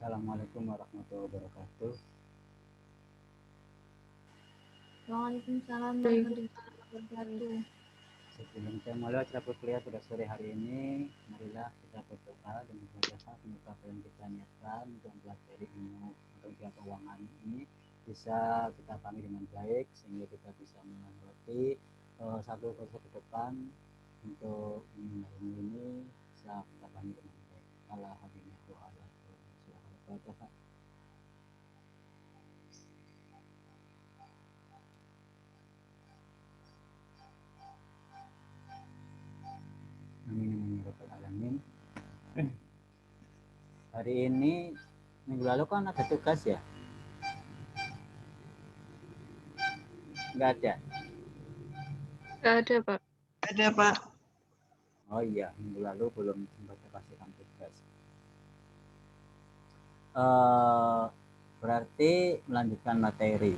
Assalamualaikum warahmatullahi wabarakatuh. Waalaikumsalam Baik. warahmatullahi wabarakatuh. Sebelum saya mulai acara kuliah pada sore hari ini, marilah kita berdoa dan berdoa semoga apa yang kita niatkan untuk mempelajari ilmu atau ujian keuangan ini bisa kita pahami dengan baik sehingga kita bisa melewati satu proses ke depan untuk ilmu ini bisa kita pahami dengan baik. Alhamdulillah. Amin ya rabbal alamin. Hari ini minggu lalu kan ada tugas ya? Nggak ada. Nggak ada, Pak. Ada, Pak. Oh iya, minggu lalu belum sempat kasihkan tugas. Berarti melanjutkan materi.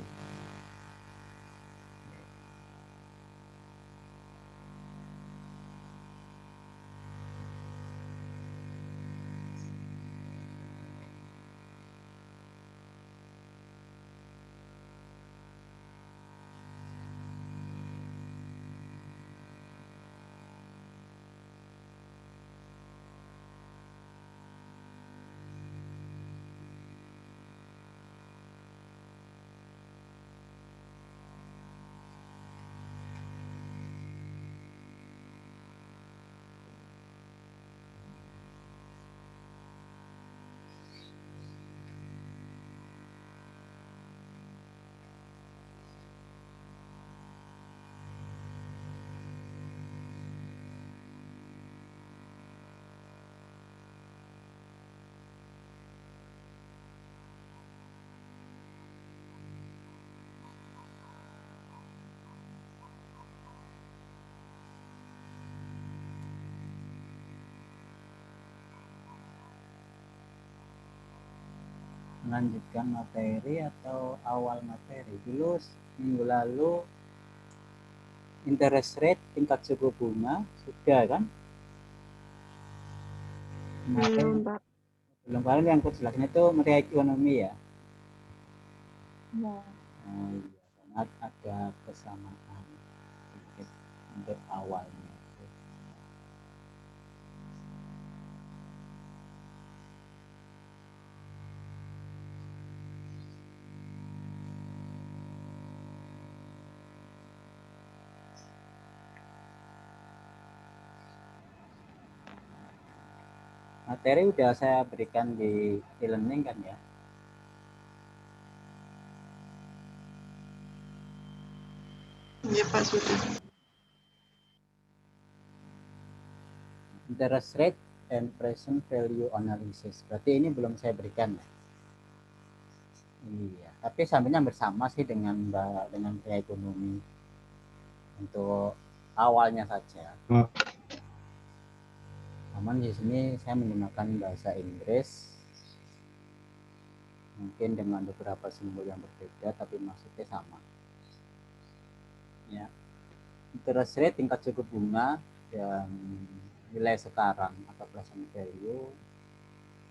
Melanjutkan materi atau awal materi. Dulu minggu lalu interest rate tingkat suku bunga sudah kan? Belum, Pak. Belum, kalian yang jelasnya itu materi ekonomi ya? Ya. Oh iya, ada kesamaan sedikit untuk awalnya. Materi udah saya berikan di e-learning kan ya? Iya, Pak, sudah. Interest rate and present value analysis. Berarti ini belum saya berikan ya? Iya, tapi sampainya bersama sih dengan ekonomi untuk awalnya saja. Namun di sini saya menggunakan bahasa Inggris, mungkin dengan beberapa simbol yang berbeda, tapi maksudnya sama. Ya, interest rate tingkat suku bunga dan nilai sekarang atau present value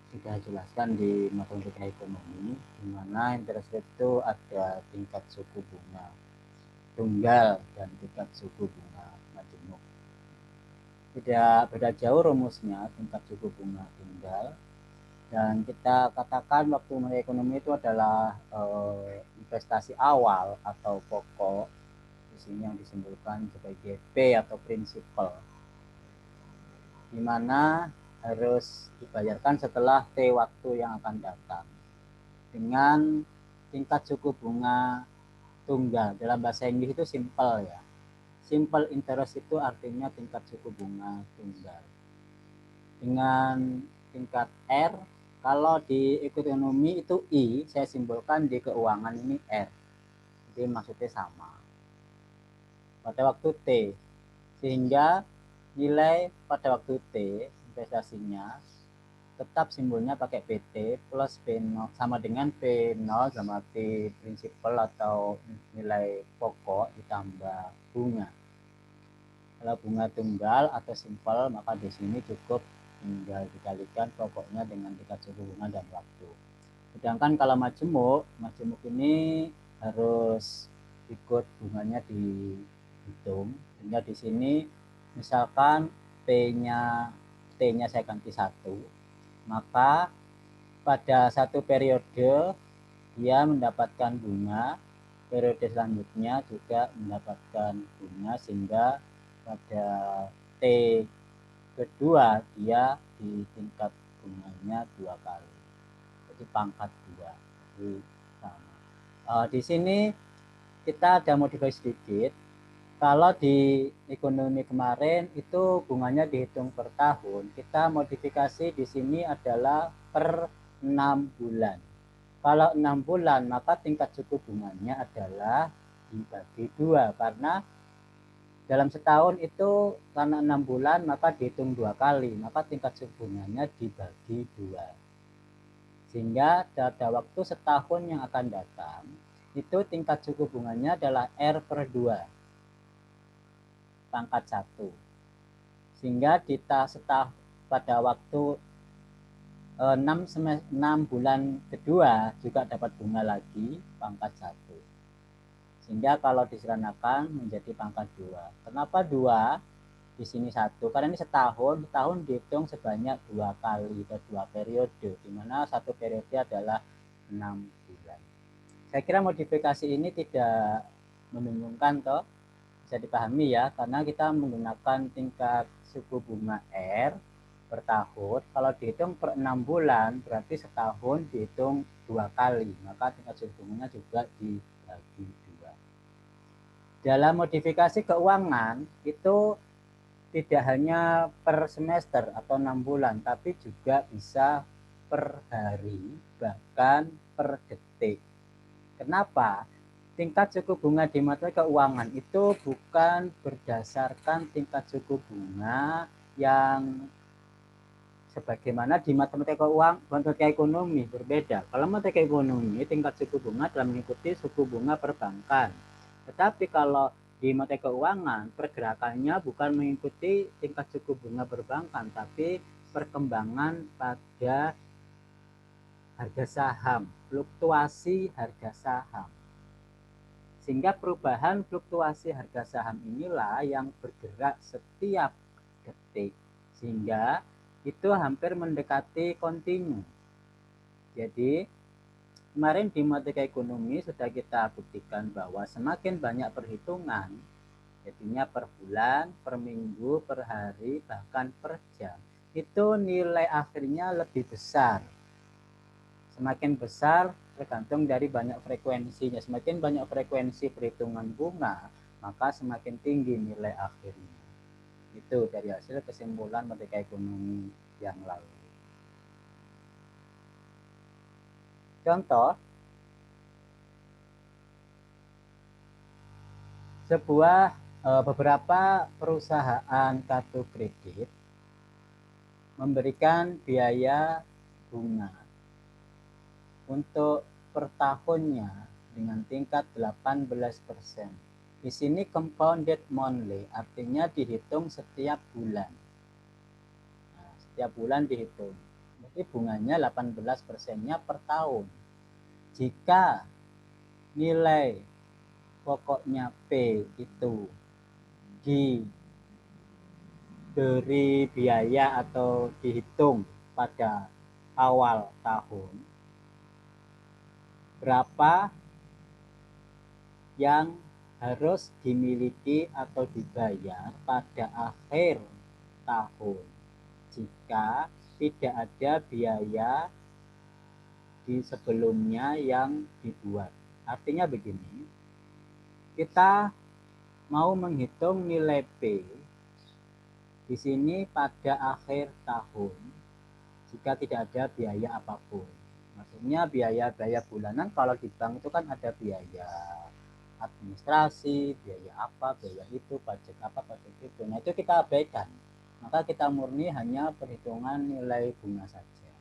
sudah jelaskan di matematika ekonomi, di mana interest rate itu ada tingkat suku bunga tunggal dan tingkat suku bunga majemuk. Tidak beda jauh rumusnya tingkat suku bunga tunggal, dan kita katakan waktu mulai ekonomi itu adalah investasi awal atau pokok, di sini yang disimbolkan sebagai P atau prinsipal, di mana harus dibayarkan setelah T waktu yang akan datang dengan tingkat suku bunga tunggal. Dalam bahasa Inggris itu simple ya. Simple interest itu artinya tingkat suku bunga tunggal. Dengan tingkat R, kalau di ekonomi itu I, saya simbolkan di keuangan ini R. Jadi maksudnya sama. Pada waktu T, sehingga nilai pada waktu T investasinya tetap simbolnya pakai PT plus P0 sama dengan P0 sama T prinsipal atau nilai pokok ditambah bunga. Kalau bunga tunggal atau simpel, maka di sini cukup tinggal dikalikan pokoknya dengan tingkat suku bunga dan waktu. Sedangkan kalau majemuk ini harus ikut bunganya dihitung. Sehingga di sini misalkan T-nya saya ganti 1, maka pada satu periode dia mendapatkan bunga, periode selanjutnya juga mendapatkan bunga, sehingga pada T kedua dia di tingkat bunganya 2 kali, jadi pangkat 2. Jadi sama. Di sini kita ada modifikasi sedikit. Kalau di ekonomi kemarin itu bunganya dihitung per tahun, kita modifikasi di sini adalah per 6 bulan. Kalau 6 bulan, maka tingkat suku bunganya adalah dibagi 2, karena dalam setahun itu karena 6 bulan maka dihitung 2 kali, maka tingkat suku bunganya dibagi 2. Sehingga pada waktu setahun yang akan datang, itu tingkat suku bunganya adalah R per 2, pangkat 1. Sehingga pada waktu 6 bulan kedua juga dapat bunga lagi, pangkat 1. Sehingga kalau diseranakan menjadi pangkat 2. Kenapa 2? Di sini 1, karena ini setahun dihitung sebanyak 2 kali atau 2 periode, di mana satu periode adalah 6 bulan. Saya kira modifikasi ini tidak membingungkan toh, bisa dipahami ya, karena kita menggunakan tingkat suku bunga R per tahun. Kalau dihitung per 6 bulan berarti setahun dihitung 2 kali, maka tingkat suku bunganya juga dibagi 2. Dalam modifikasi keuangan itu tidak hanya per semester atau 6 bulan, tapi juga bisa per hari, bahkan per detik. Kenapa? Tingkat suku bunga di mata keuangan itu bukan berdasarkan tingkat suku bunga yang sebagaimana di matematika keuangan, matematika ekonomi berbeda. Kalau matematika ekonomi, tingkat suku bunga telah mengikuti suku bunga perbankan. Tetapi kalau di matematika keuangan, pergerakannya bukan mengikuti tingkat suku bunga perbankan, tapi perkembangan pada harga saham, fluktuasi harga saham. Sehingga perubahan fluktuasi harga saham inilah yang bergerak setiap detik, sehingga itu hampir mendekati kontinu. Jadi kemarin di matematika ekonomi sudah kita buktikan bahwa semakin banyak perhitungan, jadinya per bulan, per minggu, per hari, bahkan per jam, itu nilai akhirnya lebih besar. Semakin besar tergantung dari banyak frekuensinya. Semakin banyak frekuensi perhitungan bunga, maka semakin tinggi nilai akhirnya. Itu dari hasil kesimpulan matematika ekonomi yang lalu. Contoh, beberapa perusahaan kartu kredit memberikan biaya bunga untuk per tahunnya dengan tingkat 18%. Di sini compounded monthly, artinya dihitung setiap bulan. Nah, setiap bulan dihitung. Jadi bunganya 18%-nya per tahun. Jika nilai pokoknya P itu diberi biaya atau dihitung pada awal tahun, berapa yang harus dimiliki atau dibayar pada akhir tahun jika tidak ada biaya di sebelumnya yang dibuat. Artinya begini, kita mau menghitung nilai P di sini pada akhir tahun jika tidak ada biaya apapun. Maksudnya biaya bulanan kalau di bank itu kan ada biaya administrasi, biaya apa, biaya itu, pajak apa, pajak itu. Nah itu kita abaikan. Maka kita murni hanya perhitungan nilai bunga saja.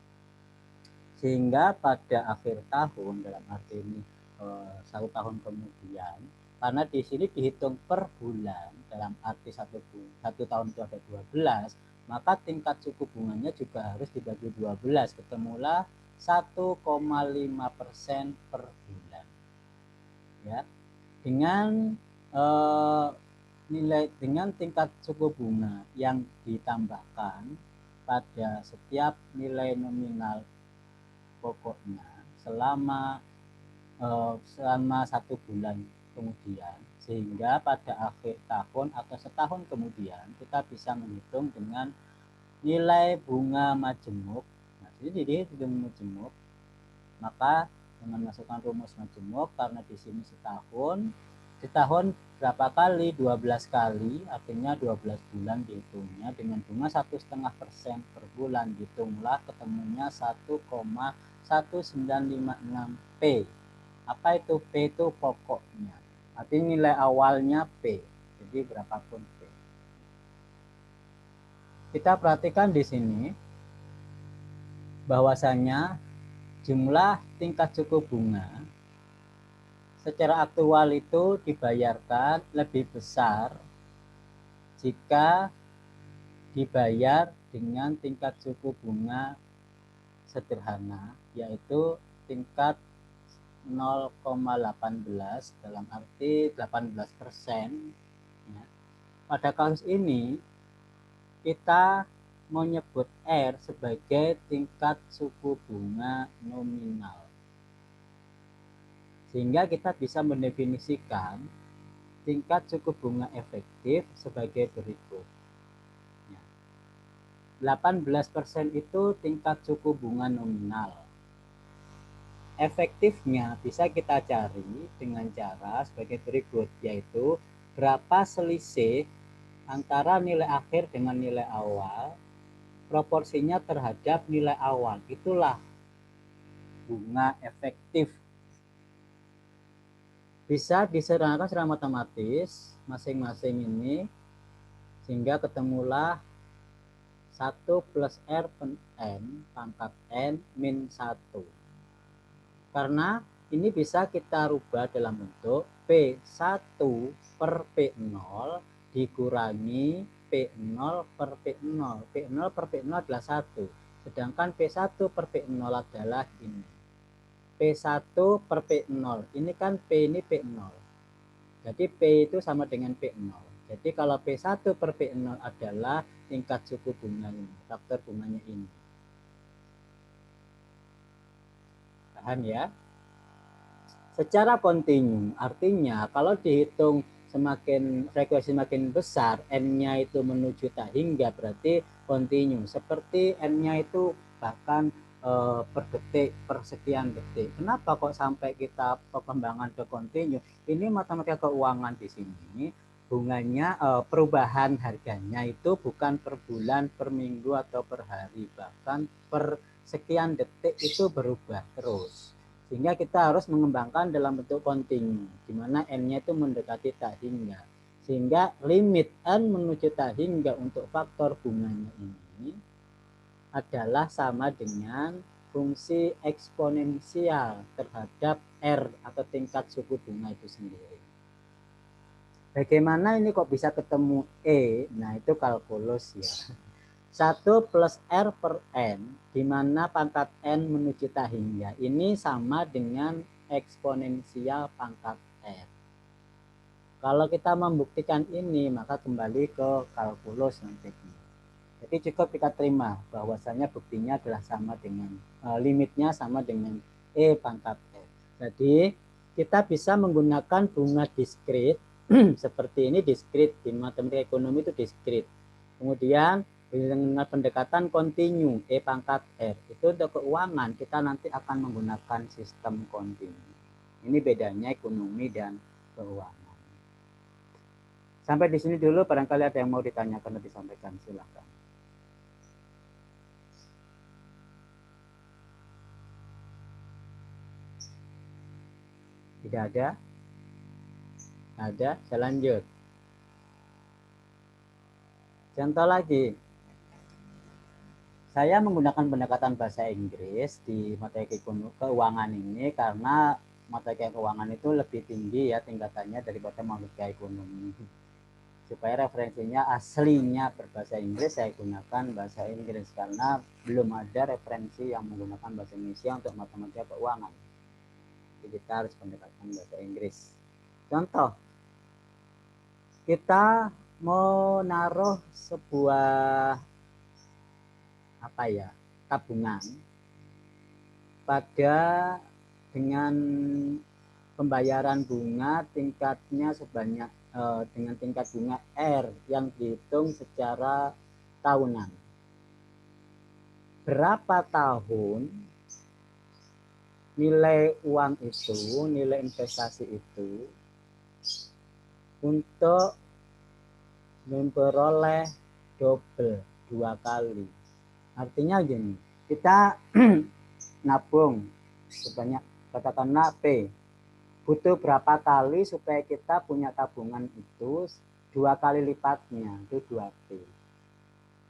Sehingga pada akhir tahun, dalam arti ini 1 tahun kemudian, karena di sini dihitung per bulan, dalam arti satu tahun itu ada 12, maka tingkat suku bunganya juga harus dibagi 12, ketemulah 1,5% per bulan. Ya, dengan dengan tingkat suku bunga yang ditambahkan pada setiap nilai nominal pokoknya selama 1 bulan kemudian, sehingga pada akhir tahun atau setahun kemudian kita bisa menghitung dengan nilai bunga majemuk. Nah, jadi dihitung majemuk, maka dengan masukkan rumus majemuk, karena di sini setahun berapa kali? 12 kali, artinya 12 bulan dihitungnya dengan bunga 1,5% per bulan, dihitunglah ketemunya 1,1956 P. Apa itu P? Itu pokoknya, artinya nilai awalnya P, jadi berapapun P. Kita perhatikan di sini bahwasanya jumlah tingkat suku bunga secara aktual itu dibayarkan lebih besar jika dibayar dengan tingkat suku bunga sederhana, yaitu tingkat 0,18 dalam arti 18%. Ya. Pada kasus ini kita menyebut R sebagai tingkat suku bunga nominal, sehingga kita bisa mendefinisikan tingkat suku bunga efektif sebagai berikut. 18% itu tingkat suku bunga nominal. Efektifnya bisa kita cari dengan cara sebagai berikut, yaitu berapa selisih antara nilai akhir dengan nilai awal, proporsinya terhadap nilai awal. Itulah bunga efektif. Bisa disederhanakan secara matematis masing-masing ini, sehingga ketemulah 1 plus R N pangkat N min 1. Karena ini bisa kita rubah dalam bentuk P1 per P0 dikurangi P0 per P0. P0 per P0 adalah 1. Sedangkan P1 per P0 adalah ini. P1 per P0. Ini kan P ini P0. Jadi P itu sama dengan P0. Jadi kalau P1 per P0 adalah tingkat suku bunga ini, faktor bunganya ini. Paham ya? Secara kontinu, artinya kalau dihitung semakin frekuensi semakin besar, N-nya itu menuju tak hingga, berarti kontinu. Seperti N-nya itu bahkan per detik, per sekian detik. Kenapa kok sampai kita perkembangan ke kontinu? Ini matematika keuangan di sini. Bunganya, perubahan harganya itu bukan per bulan, per minggu, atau per hari, bahkan per sekian detik itu berubah terus. Sehingga kita harus mengembangkan dalam bentuk kontinu, di mana N-nya itu mendekati tak hingga. Sehingga limit N menuju tak hingga untuk faktor bunganya ini adalah sama dengan fungsi eksponensial terhadap R atau tingkat suku bunga itu sendiri. Bagaimana ini kok bisa ketemu E? Nah, itu kalkulus ya. 1 plus R per N, di mana pangkat N menuju tak hingga, ini sama dengan eksponensial pangkat R. Kalau kita membuktikan ini, maka kembali ke kalkulus nantinya. Jadi cukup kita terima bahwasanya buktinya adalah sama dengan, limitnya sama dengan E pangkat R. Jadi kita bisa menggunakan bunga diskrit seperti ini, diskrit di matematika ekonomi itu diskrit. Kemudian dengan pendekatan kontinu E pangkat R, itu untuk keuangan kita nanti akan menggunakan sistem kontinu. Ini bedanya ekonomi dan keuangan. Sampai di sini dulu, barangkali ada yang mau ditanyakan atau disampaikan, silahkan. Tidak ada? Ada, saya lanjut. Contoh lagi. Saya menggunakan pendekatan bahasa Inggris di matematika keuangan ini karena matematika keuangan itu lebih tinggi ya tingkatannya daripada matematika ekonomi. supaya referensinya aslinya berbahasa Inggris, saya gunakan bahasa Inggris karena belum ada referensi yang menggunakan bahasa Indonesia untuk matematika keuangan. Jadi kita harus pendekatan bahasa Inggris. Contoh, kita mau naruh sebuah tabungan pada dengan pembayaran bunga tingkatnya sebanyak dengan tingkat bunga R yang dihitung secara tahunan. Berapa tahun nilai uang itu, nilai investasi itu untuk memperoleh double 2 kali. Artinya gini, kita nabung sebanyak katakanlah P, butuh berapa kali supaya kita punya tabungan itu 2 kali lipatnya, itu 2P.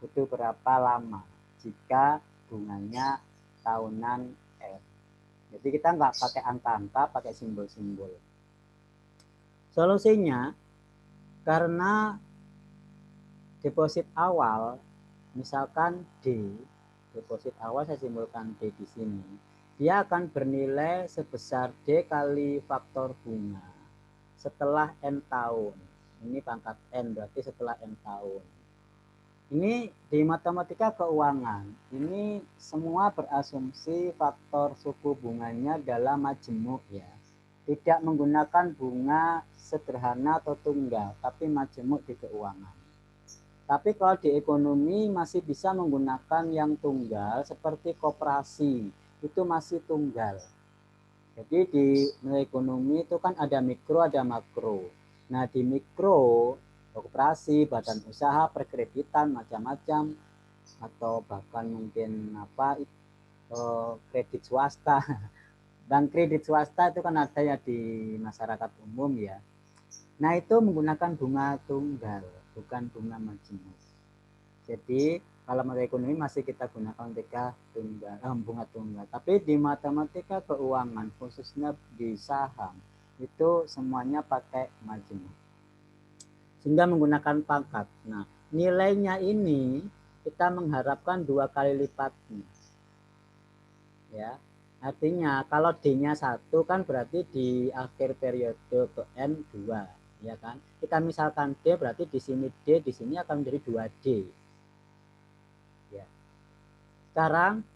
Butuh berapa lama jika bunganya tahunan R. Jadi kita nggak pakai angka-angka, pakai simbol-simbol. Solusinya, karena deposit awal, misalkan D, deposit awal saya simbolkan D di sini, dia akan bernilai sebesar D kali faktor bunga setelah N tahun. Ini pangkat N, berarti setelah N tahun. Ini di matematika keuangan, ini semua berasumsi faktor suku bunganya dalam majemuk ya. Tidak menggunakan bunga sederhana atau tunggal, tapi majemuk di keuangan. Tapi kalau di ekonomi masih bisa menggunakan yang tunggal seperti koperasi, itu masih tunggal. Jadi di ekonomi itu kan ada mikro, ada makro. Nah di mikro, koperasi, badan usaha, perkreditan, macam-macam, atau bahkan mungkin kredit swasta. Bank kredit swasta itu kan ada ya di masyarakat umum ya. Nah itu menggunakan bunga tunggal, bukan bunga majemuk. Jadi kalau matematika ekonomi masih kita gunakan bunga tunggal. Tapi di matematika keuangan khususnya di saham itu semuanya pakai majemuk. Sehingga menggunakan pangkat. Nah nilainya ini kita mengharapkan 2 kali lipatnya. Ya, artinya kalau D-nya 1 kan berarti di akhir periode ke N 2, ya kan? Kita misalkan D berarti di sini D, di sini akan menjadi 2D. Ya. Sekarang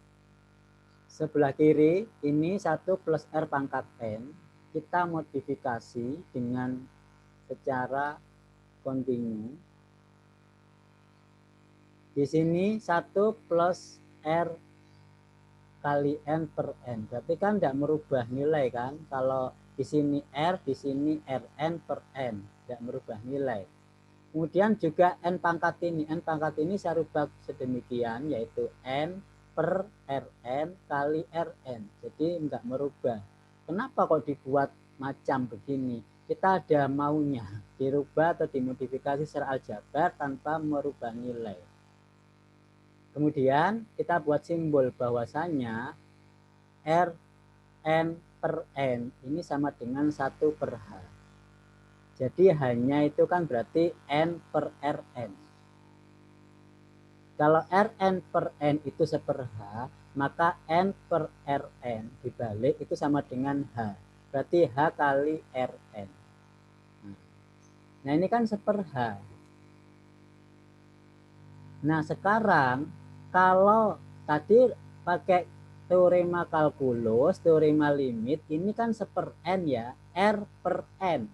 sebelah kiri ini 1 plus R pangkat N, kita modifikasi dengan secara kontinu. Di sini 1 plus R kali N per N. Berarti kan tidak merubah nilai kan? Kalau di sini R, di sini Rn per N. Tidak merubah nilai. Kemudian juga N pangkat ini. N pangkat ini saya rubah sedemikian, yaitu N per Rn kali Rn. Jadi enggak merubah. Kenapa kok dibuat macam begini? Kita ada maunya dirubah atau dimodifikasi secara aljabar tanpa merubah nilai. Kemudian kita buat simbol bahwasanya Rn per N ini sama dengan 1 per H. Jadi hanya itu kan berarti N per Rn. Kalau Rn per N itu 1 per H, maka N per Rn dibalik itu sama dengan H. Berarti H kali Rn. Nah ini kan 1 per H. Nah sekarang kalau tadi pakai teorema kalkulus, teorema limit, ini kan 1 per N ya, R per N,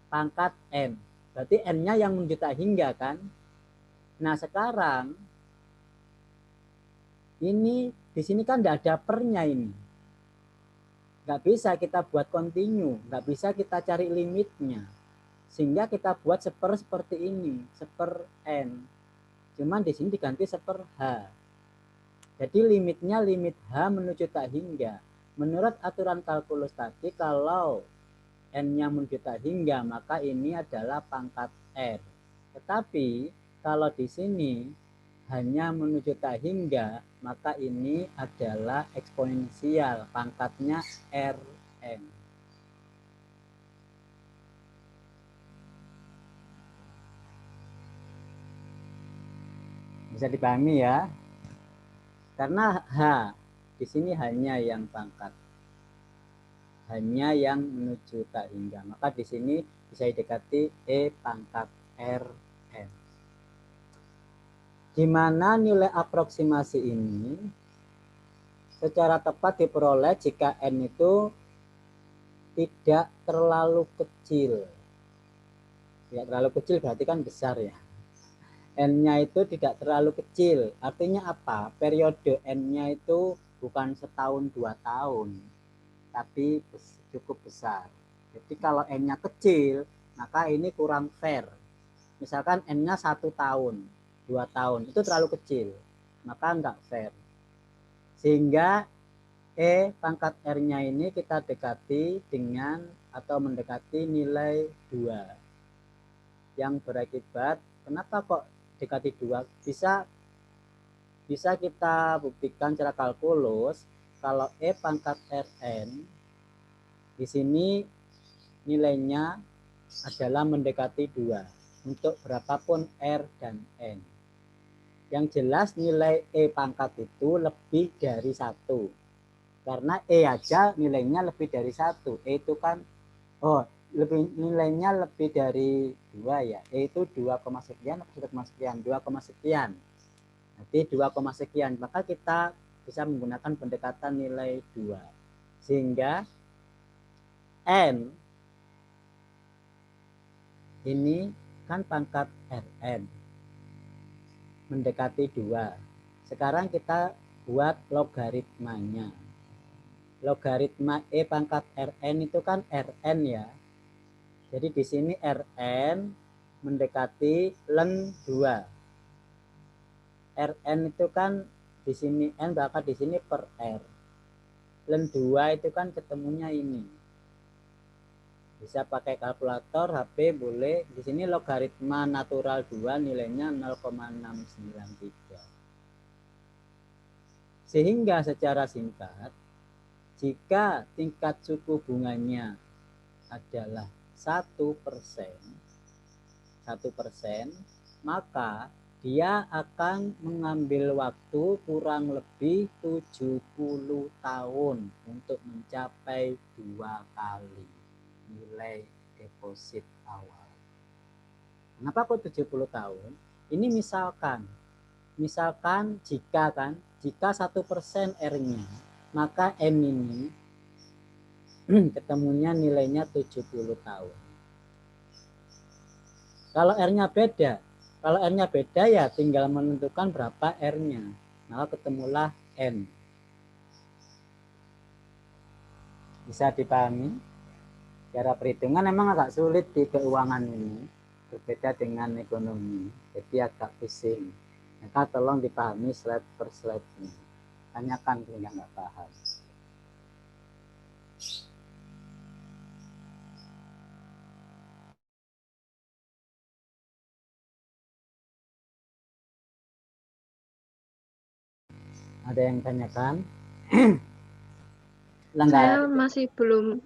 pangkat N. Berarti N-nya yang menjuta hingga kan. Nah sekarang ini di sini kan tidak ada pernya ini. Nggak bisa kita buat kontinu, nggak bisa kita cari limitnya. Sehingga kita buat seperti ini, 1 per N. Cuman di sini diganti 1 per H. Jadi limitnya limit H menuju tak hingga. Menurut aturan kalkulus tadi, kalau N-nya menuju tak hingga, maka ini adalah pangkat R. Tetapi kalau di sini hanya menuju tak hingga, maka ini adalah eksponensial, pangkatnya Rn. Bisa dipahami ya. Karena H di sini hanya yang pangkat. Hanya yang menuju tak hingga. Maka di sini bisa didekati E pangkat Rn. Di mana nilai aproksimasi ini secara tepat diperoleh jika N itu tidak terlalu kecil. Tidak terlalu kecil berarti kan besar ya. N-nya itu tidak terlalu kecil. Artinya apa? Periode N-nya itu bukan setahun 2 tahun, tapi cukup besar. Jadi kalau N-nya kecil, maka ini kurang fair. Misalkan N-nya 1 tahun, 2 tahun, itu terlalu kecil, maka enggak fair. Sehingga E pangkat R-nya ini kita dekati dengan atau mendekati nilai 2. Yang berakibat, kenapa kok dekati 2? Bisa kita buktikan secara kalkulus kalau E pangkat Rn di sini nilainya adalah mendekati 2 untuk berapapun R dan N. Yang jelas nilai E pangkat itu lebih dari 1. Karena E aja nilainya lebih dari 1. E itu kan, nilainya lebih dari 2 ya. E itu 2, sekian, 1, sekian, 2, sekian. Nanti 2, sekian. Maka kita bisa menggunakan pendekatan nilai 2. Sehingga N ini kan pangkat Rn mendekati 2. Sekarang kita buat logaritmanya. Logaritma E pangkat Rn itu kan Rn ya. Jadi di sini Rn mendekati ln 2. Rn itu kan di sini N, maka di sini per R. Ln 2 itu kan ketemunya ini. Bisa pakai kalkulator, HP boleh. Di sini logaritma natural 2 nilainya 0,693. Sehingga secara singkat, jika tingkat suku bunganya adalah 1%, maka dia akan mengambil waktu kurang lebih 70 tahun untuk mencapai 2 kali nilai deposit awal. Kenapa kok 70 tahun? Ini misalkan jika 1% R-nya, maka M ini ketemunya nilainya 70 tahun. Kalau R-nya beda ya tinggal menentukan berapa R-nya. Maka ketemulah N. Bisa dipahami? Cara perhitungan memang agak sulit di keuangan ini. Berbeda dengan ekonomi. Jadi agak pusing. Maka tolong dipahami slide per slide-nya. Tanyakan kalau nggak paham. Ada yang tanyakan? Saya masih belum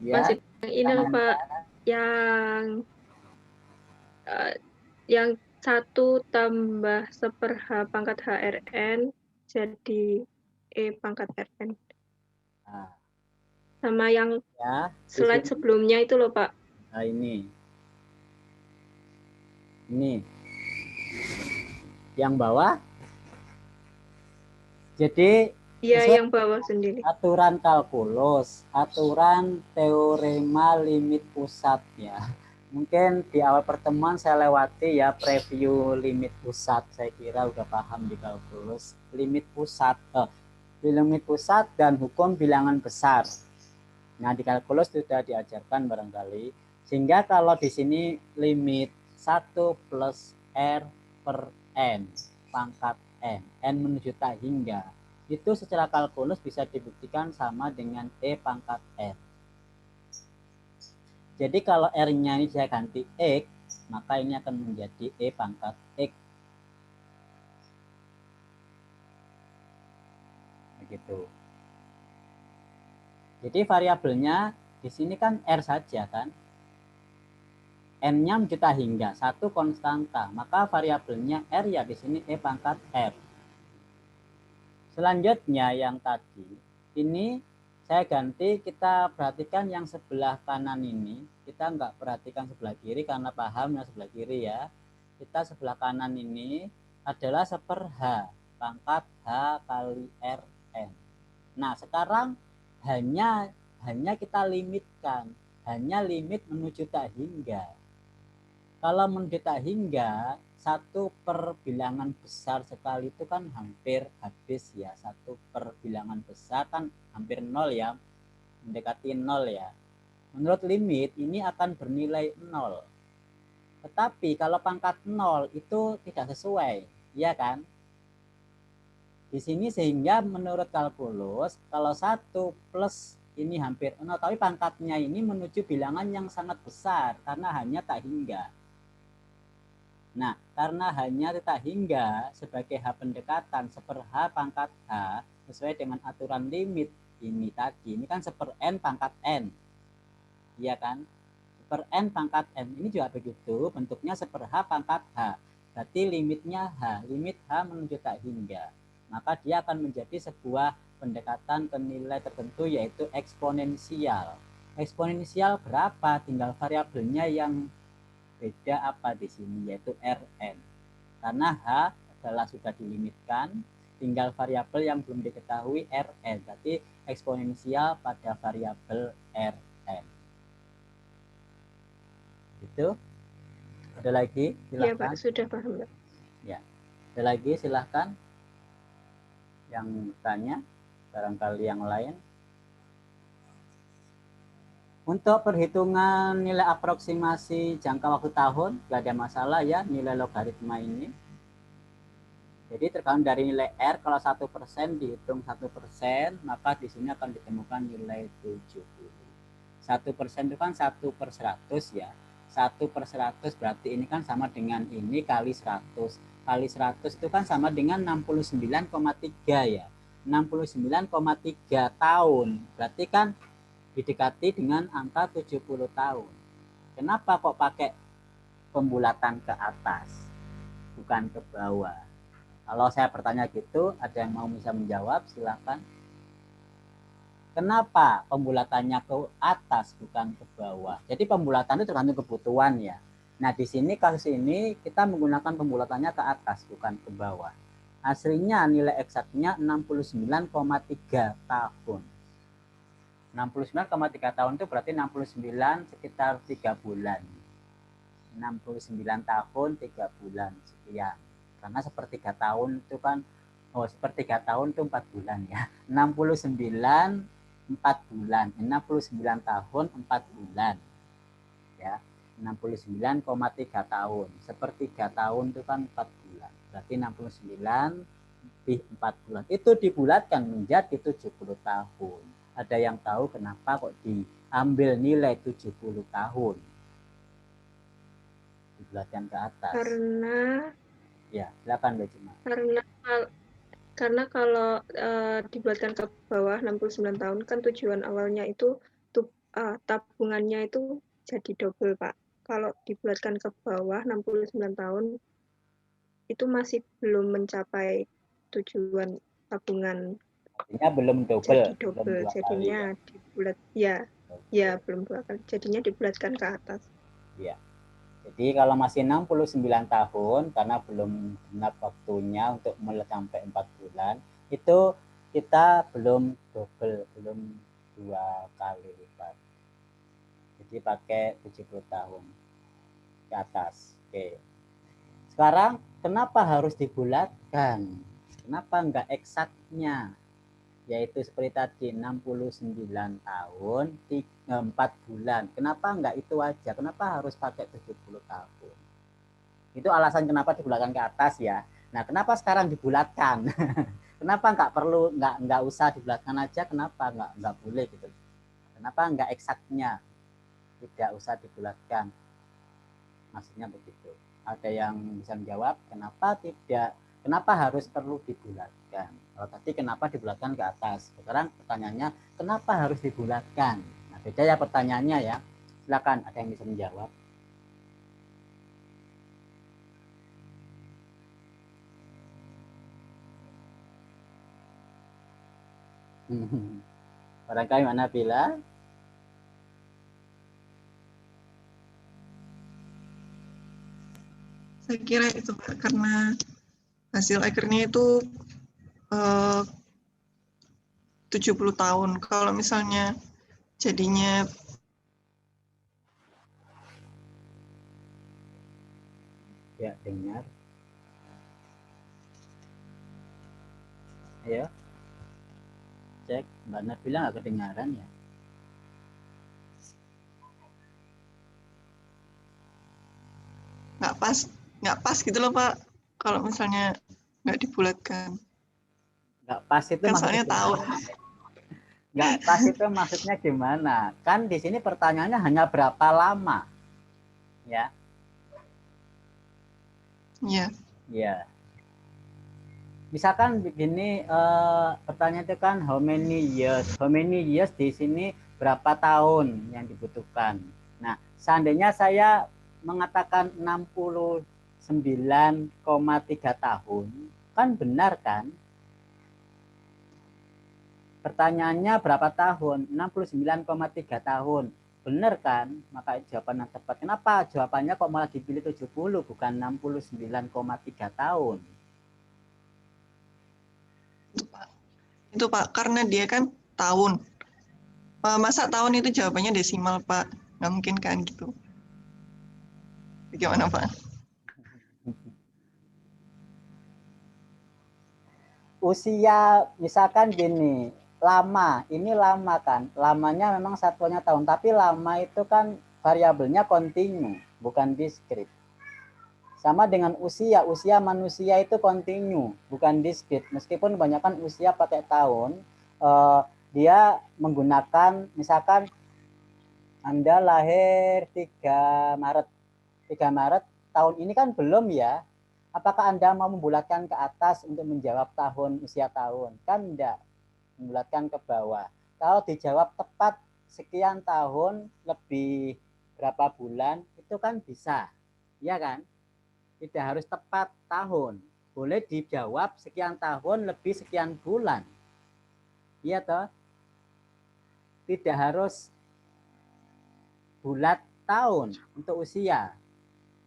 ya, masih ini loh Pak, yang 1 tambah 1/H pangkat HRN jadi E pangkat RN. Nah, Sama yang ya, slide sebelumnya itu loh Pak. Nah, ini yang bawah. Jadi Iya, yang bawah sendiri. Aturan kalkulus, aturan teorema limit pusat ya. Mungkin di awal pertemuan saya lewati ya preview limit pusat. Saya kira udah paham di kalkulus. Limit pusat dan hukum bilangan besar. Nah, di kalkulus sudah diajarkan barangkali. Sehingga kalau di sini limit 1 plus R per N pangkat N menuju tak hingga, itu secara kalkulus bisa dibuktikan sama dengan E pangkat R. Jadi kalau R-nya ini saya ganti X, maka ini akan menjadi E pangkat X. Begitu. Jadi variabelnya di sini kan R saja kan. N-nya menjuta hingga, satu konstanta, maka variabelnya R ya di sini E pangkat R. Selanjutnya yang tadi, ini saya ganti, kita perhatikan yang sebelah kanan ini, kita nggak perhatikan sebelah kiri karena paham yang sebelah kiri ya. Kita sebelah kanan ini adalah 1/H, pangkat H kali Rn. Nah sekarang hanya kita limitkan, hanya limit menuju tak hingga. Kalau menuju tak hingga, 1/, bilangan besar sekali itu kan hampir habis ya. 1/, bilangan besar kan hampir 0 ya, mendekati 0 ya. Menurut limit ini akan bernilai 0. Tetapi kalau pangkat 0 itu tidak sesuai, ya kan? Di sini sehingga menurut kalkulus kalau 1 plus ini hampir 0, tapi pangkatnya ini menuju bilangan yang sangat besar karena hanya tak hingga. Nah, karena hanya tak hingga sebagai H pendekatan 1/H pangkat H sesuai dengan aturan limit ini tadi. Ini kan 1/N pangkat N. Iya kan? 1/N pangkat N. Ini juga begitu, bentuknya 1/H pangkat H. Berarti limitnya H, limit H menuju tak hingga. Maka dia akan menjadi sebuah pendekatan ke nilai tertentu yaitu eksponensial. Eksponensial berapa? Tinggal variabelnya yang beda apa di sini yaitu Rn. Karena H adalah sudah dilimitkan, tinggal variabel yang belum diketahui Rn. Berarti eksponensial pada variabel Rn. Itu. Ada lagi? Silahkan. Ya Pak, sudah paham Pak. Ya. Ada lagi silahkan. Yang tanya, barangkali yang lain. Untuk perhitungan nilai aproksimasi jangka waktu tahun, nggak ada masalah ya nilai logaritma ini. Jadi tergantung dari nilai R, kalau 1% dihitung 1%, maka di sini akan ditemukan nilai 70. 1% itu kan 1/100 ya. 1/100 berarti ini kan sama dengan ini kali 100. Kali 100 itu kan sama dengan 69,3 ya. 69,3 tahun. Berarti kan didekati dengan angka 70 tahun. Kenapa kok pakai pembulatan ke atas, bukan ke bawah? Kalau saya bertanya gitu, ada yang mau bisa menjawab, silakan. Kenapa pembulatannya ke atas, bukan ke bawah? Jadi pembulatan itu tergantung kebutuhan ya. Nah di sini kasus ini kita menggunakan pembulatannya ke atas, bukan ke bawah. Hasilnya nilai eksaknya 69,3 tahun. 69,3 tahun itu berarti 69 sekitar 3 bulan. 69 tahun 3 bulan sekian. Karena sepertiga tahun itu kan, sepertiga tahun itu 4 bulan ya. 69 4 bulan. 69 tahun 4 bulan. Ya. 69,3 tahun. Sepertiga tahun itu kan 4 bulan. Berarti 69 lebih 4 bulan. Itu dibulatkan menjadi 70 tahun. Ada yang tahu kenapa kok diambil nilai 70 tahun? Dibulatkan ke atas. Karena Ya, silakan Mbak Cima. Karena kalau dibuatkan ke bawah 69 tahun kan tujuan awalnya itu tabungannya itu jadi double Pak. Kalau dibuatkan ke bawah 69 tahun itu masih belum mencapai tujuan tabungan. Artinya belum double. Jadi double, belum jadinya ya. dibulat ya belum 2 kali. Jadinya dibulatkan ke atas. Ya. Jadi kalau masih 69 tahun karena belum genap waktunya untuk sampai 4 bulan, itu kita belum double, belum 2 kali lipat. Jadi pakai 70 tahun ke atas. Oke. Sekarang kenapa harus dibulatkan? Kenapa enggak eksaknya? Yaitu seperti tadi 69 tahun 4 bulan. Kenapa enggak itu aja? Kenapa harus pakai 70 tahun? Itu alasan kenapa dibulatkan ke atas ya. Nah, kenapa sekarang dibulatkan? Kenapa enggak perlu, enggak usah dibulatkan aja? Kenapa enggak boleh gitu? Kenapa enggak eksaknya? Tidak usah dibulatkan. Maksudnya begitu. Ada yang bisa menjawab kenapa tidak? Kenapa harus perlu dibulatkan? Kalau tadi kenapa dibulatkan ke atas? Sekarang pertanyaannya kenapa harus dibulatkan? Nah, beda ya pertanyaannya ya. Silakan ada yang bisa menjawab. Barangkali mana Bila? Saya kira itu Pak, karena hasil akhirnya itu 70 tahun. Kalau misalnya jadinya Ya, dengar. Ayo. Cek, Mbak Nabila nggak kedengaran ya? nggak pas gitu loh Pak. Kalau misalnya nggak dibulatkan. Nggak pas itu Kan maksudnya soalnya gimana? tahun. Nggak pas itu maksudnya gimana? Kan di sini pertanyaannya hanya berapa lama, ya? Iya. Ya. Misalkan begini, pertanyaan itu kan how many years? How many years di sini berapa tahun yang dibutuhkan? Nah, seandainya saya mengatakan 69,3 tahun, kan benar kan? Pertanyaannya berapa tahun? 69,3 tahun. Benar kan? Maka jawaban yang tepat. Kenapa jawabannya kok malah dipilih 70 bukan 69,3 tahun? Itu Pak, karena dia kan tahun. Masa tahun itu jawabannya desimal Pak? Nggak mungkin kan gitu. Bagaimana Pak? Usia misalkan gini, lama, ini lama kan, lamanya memang satuannya tahun, tapi lama itu kan variabelnya kontinu, bukan diskrit. Sama dengan usia, usia manusia itu kontinu, bukan diskrit. Meskipun kebanyakan usia pakai tahun, dia menggunakan misalkan Anda lahir 3 Maret. 3 Maret tahun ini kan belum ya. Apakah Anda mau membulatkan ke atas untuk menjawab tahun usia tahun? Kan enggak, membulatkan ke bawah. Kalau dijawab tepat sekian tahun lebih berapa bulan itu kan bisa. Iya kan? Tidak harus tepat tahun. Boleh dijawab sekian tahun lebih sekian bulan. Iya toh? Tidak harus bulat tahun untuk usia.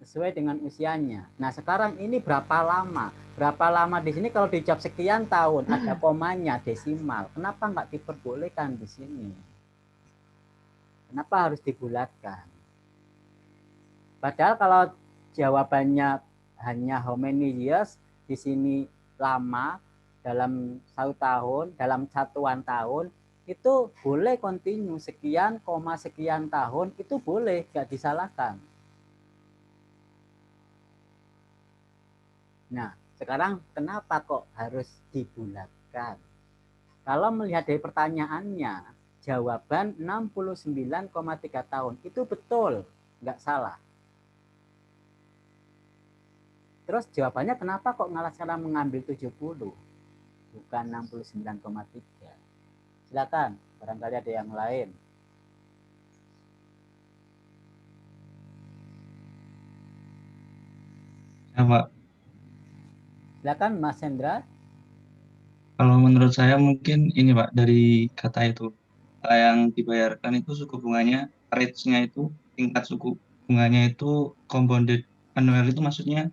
Sesuai dengan usianya. Nah, sekarang ini berapa lama? Berapa lama di sini kalau dijawab sekian tahun, ada komanya, desimal. Kenapa nggak diperbolehkan di sini? Kenapa harus dibulatkan? Padahal kalau jawabannya hanya how many years, di sini lama, dalam 1 tahun, dalam satuan tahun, itu boleh kontinu sekian, koma sekian tahun, itu boleh, nggak disalahkan. Nah, sekarang kenapa kok harus dibulatkan? Kalau melihat dari pertanyaannya, jawaban 69,3 tahun itu betul, nggak salah. Terus jawabannya kenapa kok malah sekarang mengambil 70, bukan 69,3? Silakan, barangkali ada yang lain. Ya, Pak. Silakan Mas Hendra. Kalau menurut saya mungkin ini Pak, dari kata itu yang dibayarkan itu suku bunganya, rate-nya itu, tingkat suku bunganya itu compounded annual itu maksudnya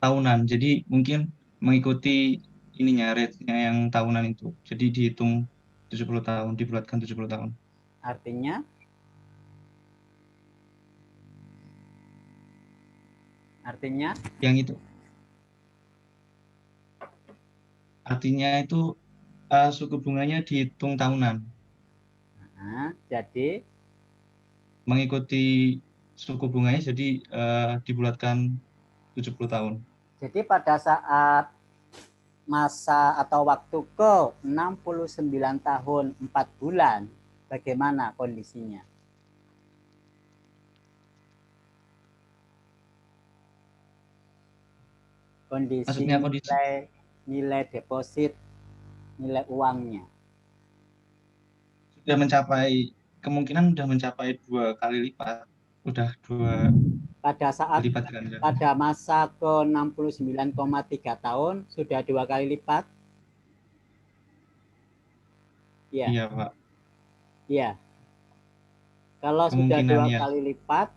tahunan. Jadi mungkin mengikuti ininya rate-nya yang tahunan itu. Jadi dihitung 70 tahun, dibulatkan 70 tahun. Artinya Yang itu artinya itu suku bunganya dihitung tahunan. jadi Mengikuti suku bunganya jadi dibulatkan 70 tahun. Jadi pada saat masa atau waktu ke 69 tahun 4 bulan, bagaimana kondisinya? Kondisi nilai deposit, nilai uangnya. Sudah mencapai, kemungkinan sudah mencapai 2 kali lipat. Udah 2 pada saat lipat kan? Pada masa ke 69,3 tahun sudah 2 kali lipat. Iya, Iya, Pak. iya. Kalau sudah Kemungkinan 2 ya. kali lipat,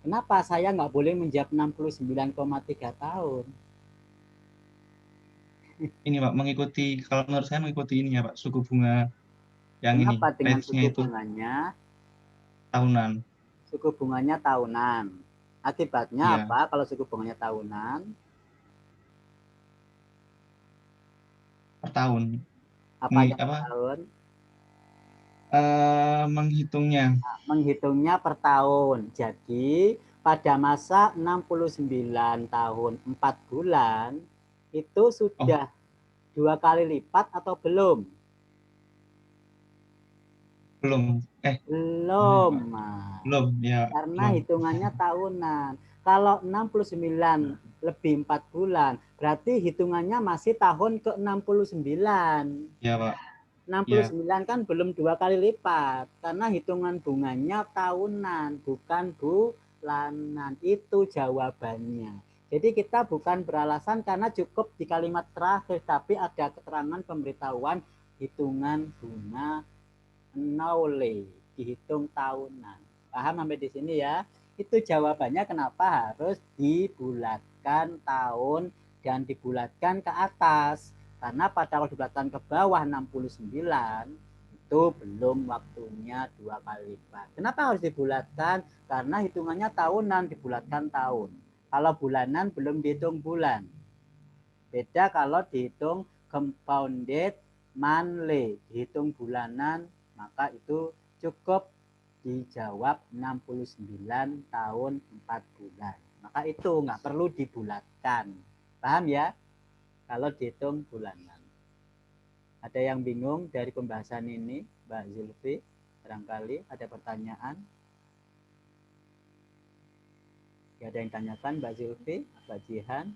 kenapa saya nggak boleh menjawab 69,3 tahun? Ini, Pak, kalau menurut saya mengikuti ini ya, Pak, suku bunga yang ini, Kenapa dengan range-nya suku itu bunganya? tahunan. Suku bunganya tahunan. Akibatnya Iya, apa kalau suku bunganya tahunan? per tahun. Apanya per Apa, tahun? menghitungnya. Menghitungnya per tahun. Jadi pada masa 69 tahun 4 bulan itu Oh, sudah 2 kali lipat atau belum? belum. Gimana ya, Belum, Pak? Mas. Belum, ya, Karena belum. hitungannya tahunan. Kalau 69 lebih 4 bulan, berarti hitungannya masih tahun ke 69. Ya, Pak. Ya, 69 kan belum 2 kali lipat karena hitungan bunganya tahunan bukan bulanan. Itu jawabannya. Jadi kita bukan beralasan karena cukup di kalimat terakhir, tapi ada keterangan pemberitahuan hitungan bunga nole dihitung tahunan. Paham sampai di sini ya? Itu jawabannya kenapa harus dibulatkan tahun dan dibulatkan ke atas. Karena pada kalau dibulatkan ke bawah 69 itu belum waktunya 2 kali lipat. Kenapa harus dibulatkan? Karena hitungannya tahunan, dibulatkan tahun. Kalau bulanan belum dihitung bulan. Beda kalau dihitung compounded monthly, dihitung bulanan, maka itu cukup dijawab 69 tahun 4 bulan. Maka itu nggak perlu dibulatkan. Paham ya? Kalau dihitung bulanan. Ada yang bingung dari pembahasan ini, Mbak Zulfi? Barangkali ada pertanyaan? Gak ada yang tanyakan, Mbak Zulfi, Mbak Jihan,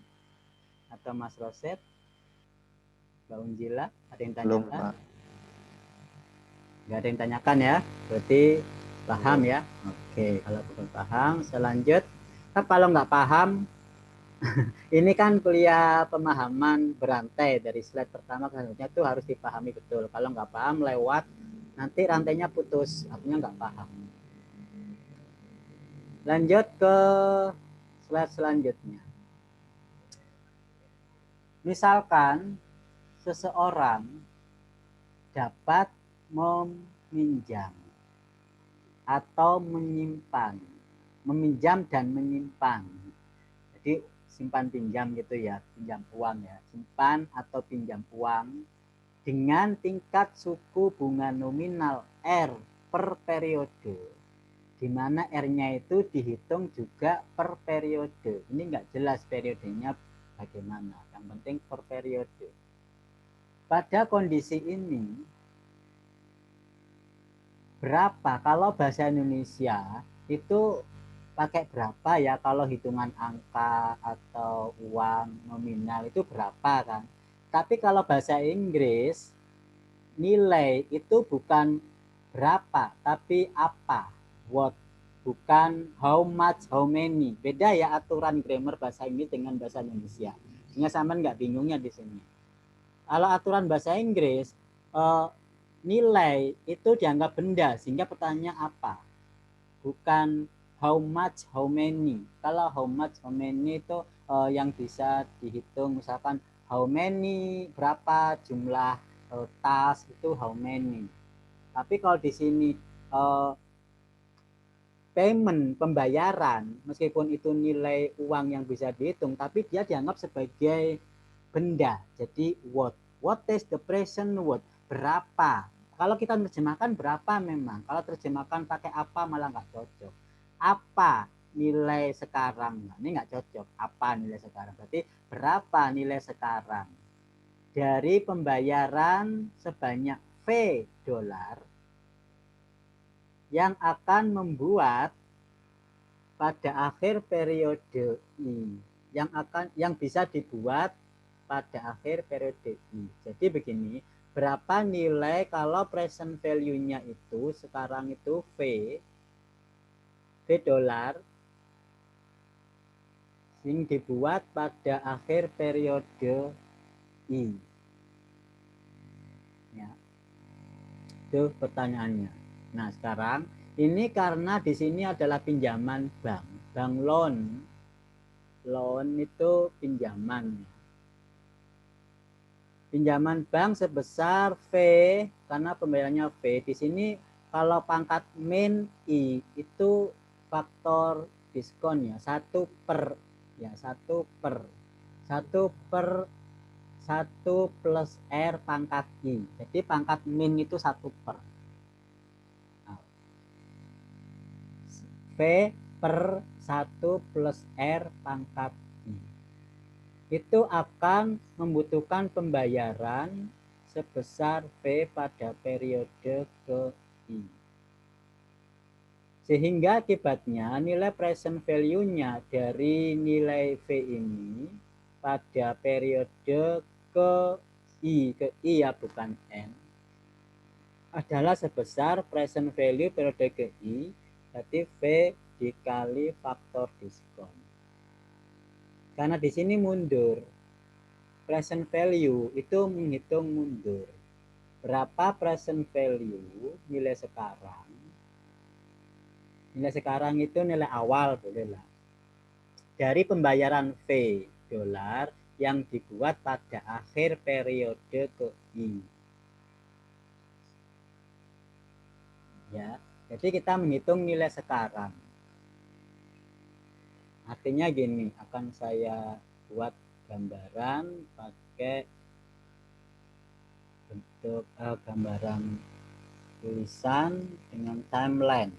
atau Mas Roset? Mbak Unjila, ada yang Belum, tanyakan? Pak. Nggak ada yang tanyakan ya, berarti paham ya. Oke, kalau belum paham, saya lanjut. Nah, kalau nggak paham, ini kan kuliah pemahaman berantai dari slide pertama ke selanjutnya itu harus dipahami betul. Kalau nggak paham lewat, nanti rantainya putus, artinya nggak paham. Lanjut ke slide selanjutnya. Misalkan seseorang dapat meminjam atau menyimpan, meminjam dan menyimpan. Jadi simpan pinjam gitu ya, pinjam uang ya, simpan atau pinjam uang dengan tingkat suku bunga nominal R per periode, di mana R-nya itu dihitung juga per periode. Ini nggak jelas periodenya bagaimana, yang penting per periode. Pada kondisi ini, berapa kalau bahasa Indonesia itu pakai berapa ya kalau hitungan angka atau uang nominal itu berapa kan, tapi kalau bahasa Inggris nilai itu bukan berapa tapi apa, what, bukan how much, how many. Beda ya aturan grammar bahasa Inggris dengan bahasa Indonesia, sehingga sama nggak bingungnya di sini. Kalau aturan bahasa Inggris nilai itu dianggap benda, sehingga pertanyaannya apa, bukan how much, how many. Kalau how much, how many itu yang bisa dihitung, misalkan how many, berapa jumlah tas itu how many. Tapi kalau di sini payment, pembayaran, meskipun itu nilai uang yang bisa dihitung, tapi dia dianggap sebagai benda. Jadi what is the present word, berapa. Kalau kita terjemahkan berapa memang, kalau terjemahkan pakai apa malah nggak cocok. Apa nilai sekarang, nah, ini nggak cocok. Apa nilai sekarang, berarti berapa nilai sekarang dari pembayaran sebanyak V dolar yang akan membuat pada akhir periode I, yang bisa dibuat pada akhir periode I. Jadi begini, berapa nilai kalau present value-nya itu sekarang itu V dolar yang dibuat pada akhir periode I. Ya. Itu pertanyaannya. Nah, sekarang ini karena di sini adalah pinjaman bank. Bank loan. Loan itu pinjaman. Pinjaman bank sebesar V karena pembayarannya V. Di sini kalau pangkat min I itu faktor diskon ya, 1 per ya, 1 per 1 plus R pangkat I. Jadi pangkat min itu 1 per. Nah, V per 1 plus R pangkat I. Itu akan membutuhkan pembayaran sebesar V pada periode ke I. Sehingga akibatnya nilai present value-nya dari nilai V ini pada periode ke I ya, bukan N, adalah sebesar present value periode ke I, berarti V dikali faktor diskon. Karena di sini mundur, present value itu menghitung mundur. Berapa present value nilai sekarang? Nilai sekarang itu nilai awal, bolehlah, dari pembayaran V dolar yang dibuat pada akhir periode ke I. Ya, jadi kita menghitung nilai sekarang. Artinya gini, akan saya buat gambaran pakai bentuk gambaran tulisan dengan timeline.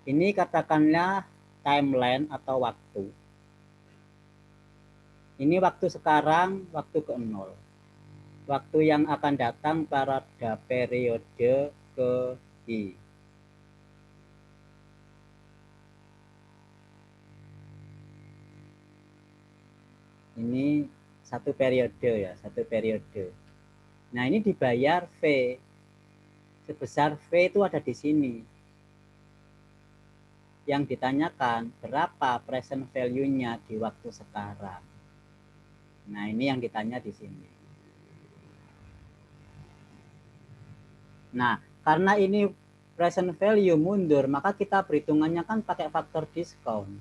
Ini katakanlah timeline atau waktu. Ini waktu sekarang, waktu ke 0. Waktu yang akan datang pada periode ke I. Ini satu periode ya, satu periode. Nah, ini dibayar V. Sebesar V itu ada di sini. Yang ditanyakan berapa present value-nya di waktu sekarang. Nah, ini yang ditanya di sini. Nah, karena ini present value mundur, maka kita perhitungannya kan pakai faktor diskon.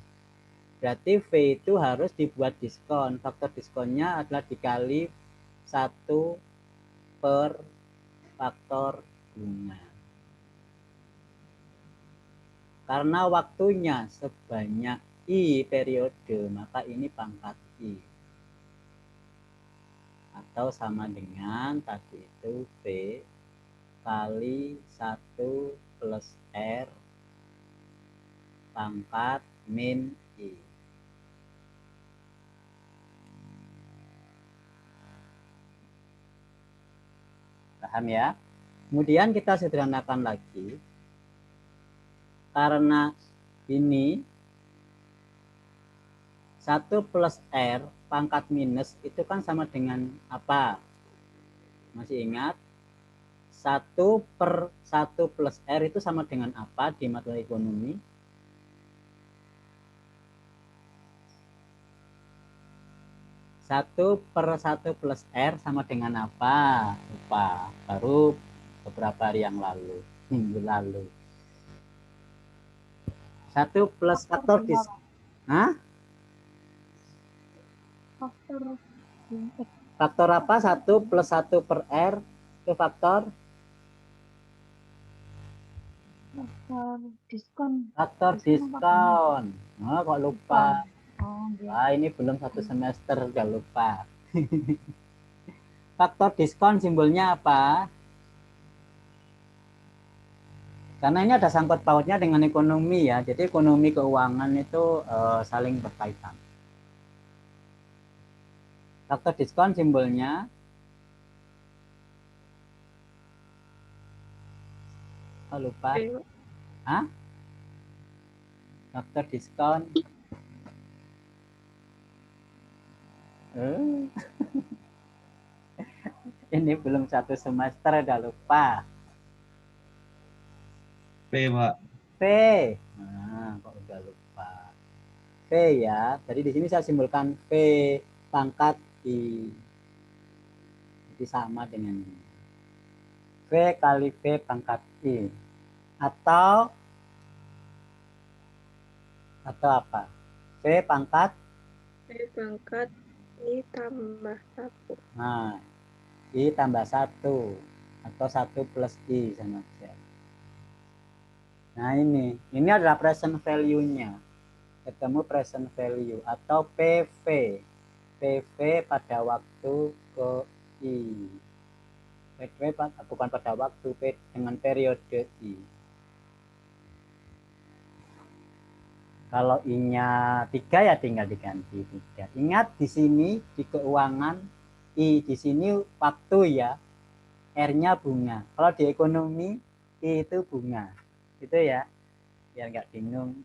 Berarti V itu harus dibuat diskon. Faktor diskonnya adalah dikali 1 per faktor bunga. Karena waktunya sebanyak I periode, maka ini pangkat I. Atau sama dengan tadi itu V kali 1 plus R pangkat min I. Paham ya? Kemudian kita sederhanakan lagi. Karena ini 1 plus R pangkat minus itu kan sama dengan apa? Masih ingat? 1 per 1 plus R itu sama dengan apa di mata ekonomi? Satu per 1 plus R sama dengan apa? Lupa. Baru beberapa hari yang lalu. Minggu lalu. 1 plus faktor diskon. Hah? Faktor apa? 1 plus 1 per R itu faktor? Diskon. Faktor diskon. Oh, kok lupa? Wah, ini belum 1 semester udah lupa. Faktor diskon simbolnya apa? Karena ini ada sangkut pautnya dengan ekonomi ya. Jadi ekonomi keuangan itu saling berkaitan. Faktor diskon simbolnya lupa. Hah? Faktor diskon. Ini belum satu semester udah lupa. P, Pak. V. Nah, kok udah lupa. V ya. Jadi di sini saya simbolkan V pangkat I. Jadi sama dengan ini. V kali V pangkat I. Atau apa? V pangkat V pangkat I tambah 1. Nah, I tambah 1 atau 1 plus I sama Z. Nah, ini adalah present value-nya. Ketemu present value atau PV. PV pada waktu ke I. PV bukan pada waktu, dengan periode I. Kalau I-nya 3 ya tinggal diganti 3. Ingat di sini di keuangan I di sini waktu ya. R-nya bunga. Kalau di ekonomi I itu bunga. Itu ya. Biar nggak bingung.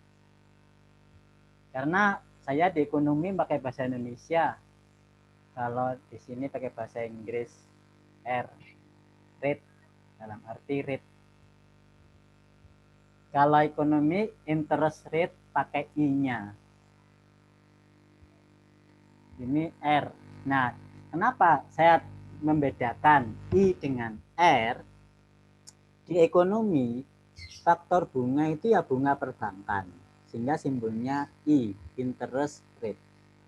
Karena saya di ekonomi pakai bahasa Indonesia. Kalau di sini pakai bahasa Inggris R. Rate dalam arti rate. Kalau ekonomi interest rate pakai I-nya. Ini R. Nah, kenapa saya membedakan I dengan R? Di ekonomi, faktor bunga itu ya bunga perbankan. Sehingga simbolnya I, interest rate.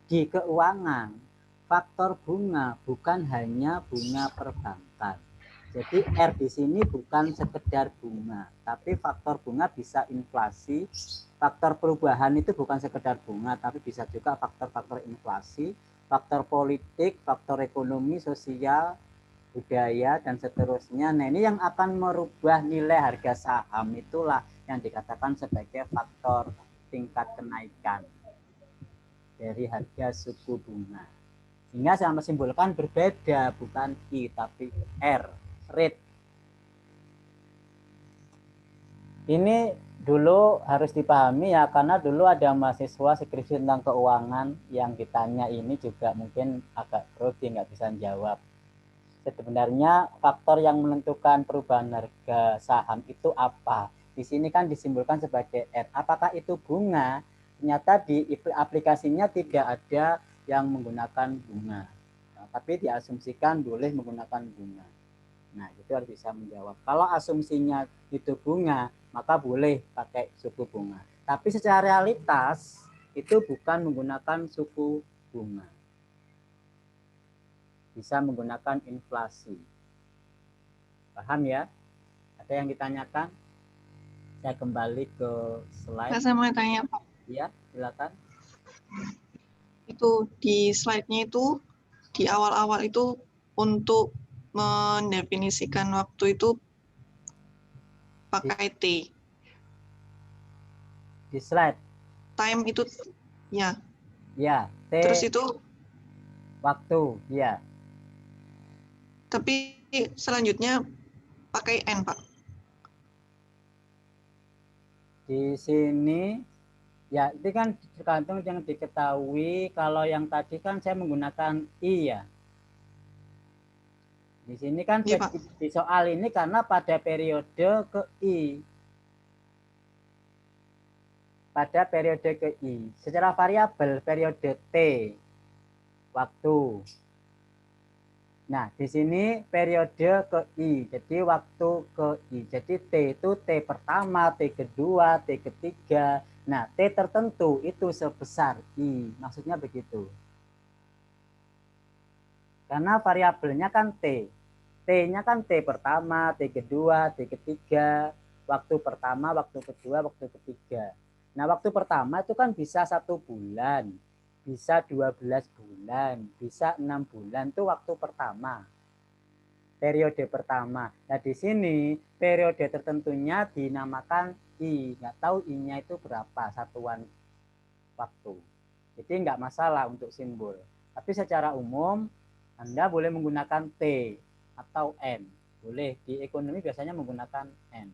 Di keuangan, faktor bunga bukan hanya bunga perbankan. Jadi R di sini bukan sekedar bunga, tapi faktor bunga bisa inflasi, faktor perubahan itu bukan sekedar bunga, tapi bisa juga faktor-faktor inflasi, faktor politik, faktor ekonomi, sosial, budaya, dan seterusnya. Nah, ini yang akan merubah nilai harga saham, itulah yang dikatakan sebagai faktor tingkat kenaikan dari harga suku bunga. Sehingga saya simbolkan berbeda, bukan I tapi R, rate. Ini dulu harus dipahami ya, karena dulu ada mahasiswa skripsi tentang keuangan yang ditanya ini juga mungkin agak grogi, nggak bisa jawab. Sebenarnya faktor yang menentukan perubahan harga saham itu apa? Di sini kan disimbolkan sebagai R. Apakah itu bunga? Ternyata di aplikasinya tidak ada yang menggunakan bunga. Nah, tapi diasumsikan boleh menggunakan bunga. Nah, itu harus bisa menjawab. Kalau asumsinya itu bunga, maka boleh pakai suku bunga. Tapi secara realitas itu bukan menggunakan suku bunga. Bisa menggunakan inflasi. Paham ya? Ada yang ditanyakan? Saya kembali ke slide. Saya mau tanya, Pak. Ya, silakan. Itu di slide-nya itu, di awal-awal itu untuk mendefinisikan waktu itu pakai T. Di slide. Time itu, ya. Ya, T. Terus itu, waktu, ya. tapi selanjutnya pakai N, Pak. Di sini, ya itu kan tergantung yang diketahui. Kalau yang tadi kan saya menggunakan I ya. Di sini kan Iya, Pak. di soal ini karena pada periode ke I. Pada periode ke I. Secara variabel periode T. Waktu. Nah, di sini periode ke I. Jadi waktu ke I. Jadi T itu T pertama, T kedua, T ketiga. Nah, T tertentu itu sebesar I. Maksudnya begitu. Karena variabelnya kan T. T-nya kan T pertama, T kedua, T ketiga. Waktu pertama, waktu kedua, waktu ketiga. Nah, waktu pertama itu kan bisa 1 bulan. Bisa 12 bulan, bisa 6 bulan, itu waktu pertama. Periode pertama. Nah, di sini periode tertentunya dinamakan I. Nggak tahu I-nya itu berapa satuan waktu. Jadi nggak masalah untuk simbol. Tapi secara umum Anda boleh menggunakan T atau N. Boleh. Di ekonomi biasanya menggunakan N.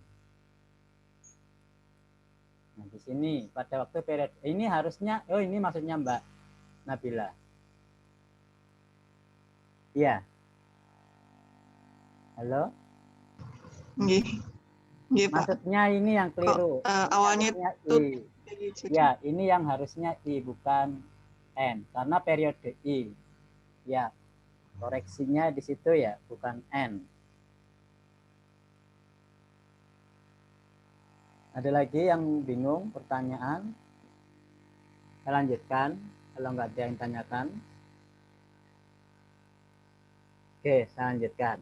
Nah, di sini pada waktu periode ini harusnya, oh ini maksudnya Mbak Nabila. Iya. Halo? Nggih. Nggih, Pak. Maksudnya ini yang Kok keliru. awalnya Harusnya itu I. jadi Ya, ini yang harusnya I bukan N karena periode I. Ya, koreksinya di situ ya, bukan N. Ada lagi yang bingung pertanyaan? Saya lanjutkan kalau nggak ada yang tanyakan. Oke, saya lanjutkan.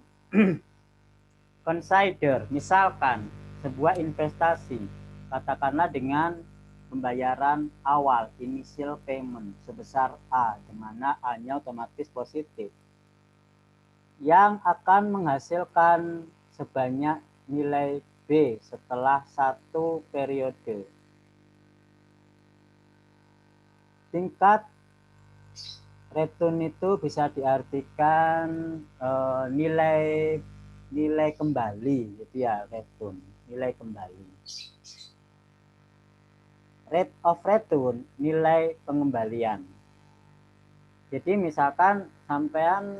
Consider, misalkan sebuah investasi, katakanlah dengan pembayaran awal initial payment sebesar A, di mana A-nya otomatis positif, yang akan menghasilkan sebanyak nilai B setelah satu periode. Tingkat return itu bisa diartikan nilai kembali gitu ya, return, nilai kembali. Rate of return, nilai pengembalian. Jadi misalkan sampean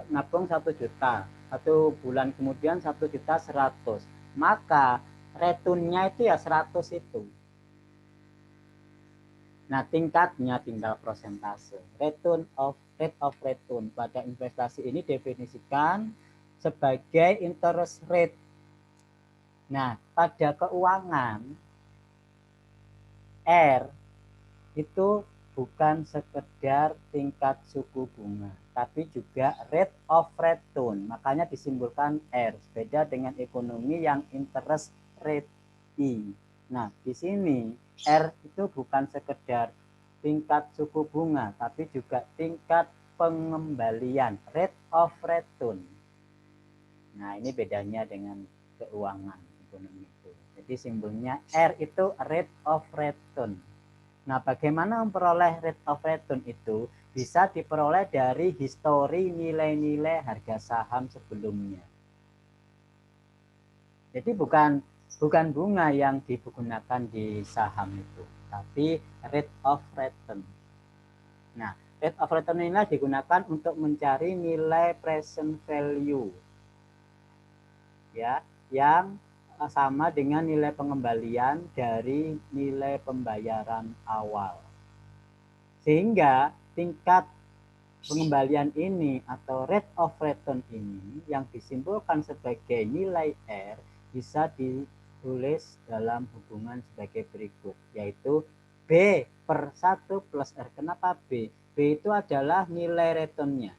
nabung 1 juta, 1 bulan kemudian 1.100.000, maka returnnya itu ya 100 itu. Nah, tingkatnya tinggal prosentase. Rate of return pada investasi ini definisikan sebagai interest rate. Nah, pada keuangan R itu bukan sekedar tingkat suku bunga, tapi juga rate of return. Makanya disimbolkan R. Beda dengan ekonomi yang interest rate I. Nah, di sini R itu bukan sekedar tingkat suku bunga, tapi juga tingkat pengembalian, rate of return. Nah, ini bedanya dengan keuangan ekonomi itu. Jadi simbolnya R itu rate of return. Nah, bagaimana memperoleh rate of return itu? Bisa diperoleh dari histori nilai-nilai harga saham sebelumnya. Jadi bukan bunga yang digunakan di saham itu, tapi rate of return. Nah, rate of return ini digunakan untuk mencari nilai present value, ya, yang sama dengan nilai pengembalian dari nilai pembayaran awal. Sehingga tingkat pengembalian ini atau rate of return ini yang disimbolkan sebagai nilai R bisa ditulis dalam hubungan sebagai berikut, yaitu B per 1 plus R. Kenapa B? B itu adalah nilai returnnya.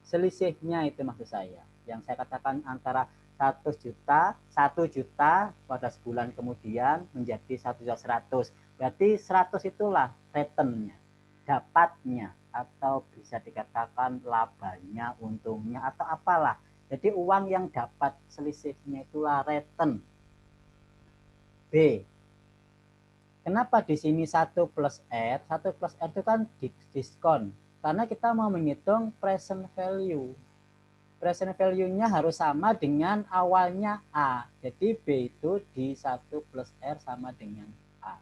Selisihnya itu maksud saya. Yang saya katakan antara 1 juta pada sebulan kemudian menjadi 1.100.000. Berarti 100 itulah returnnya, dapatnya, atau bisa dikatakan labanya, untungnya, atau apalah. Jadi uang yang dapat selisihnya itulah return. B. Kenapa di sini 1 plus R? 1 plus R itu kan diskon. Karena kita mau menghitung present value. Present value-nya harus sama dengan awalnya A. Jadi B itu di 1 plus R sama dengan A.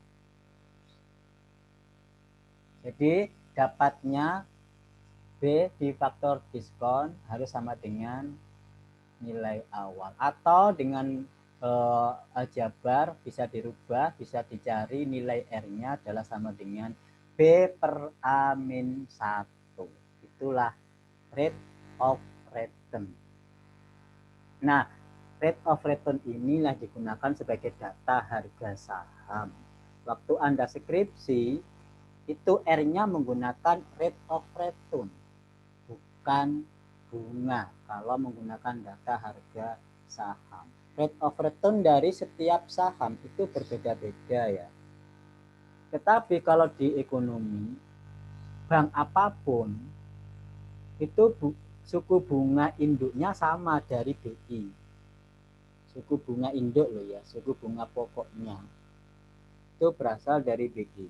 Jadi dapatnya B di faktor diskon harus sama dengan nilai awal. Atau dengan aljabar bisa dirubah, bisa dicari nilai R-nya adalah sama dengan B per A-1. Itulah rate of return. Nah, rate of return inilah digunakan sebagai data harga saham. Waktu Anda skripsi, itu R-nya menggunakan rate of return, bukan bunga kalau menggunakan data harga saham. Rate of return dari setiap saham itu berbeda-beda ya. Tetapi kalau di ekonomi, bank apapun itu suku bunga induknya sama dari BI. Suku bunga induk loh ya, suku bunga pokoknya itu berasal dari BI.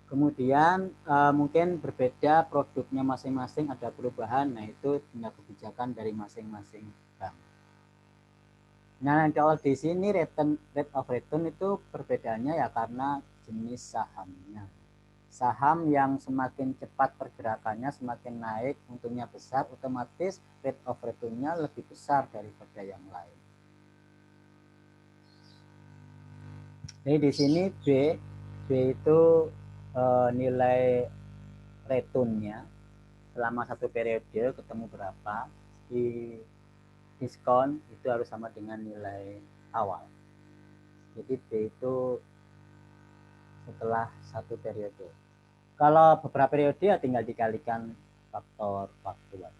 Kemudian mungkin berbeda produknya masing-masing, ada perubahan. Nah, itu tinggal kebijakan dari masing-masing bank. Nah, kalau di sini rate of return itu perbedaannya ya karena jenis sahamnya. Saham yang semakin cepat pergerakannya, semakin naik, untungnya besar, otomatis rate of return-nya lebih besar daripada yang lain. Jadi di sini B itu nilai return-nya selama satu periode ketemu berapa, di diskon itu harus sama dengan nilai awal. Jadi B itu setelah satu periode. Kalau beberapa periode ya tinggal dikalikan faktor waktu aja.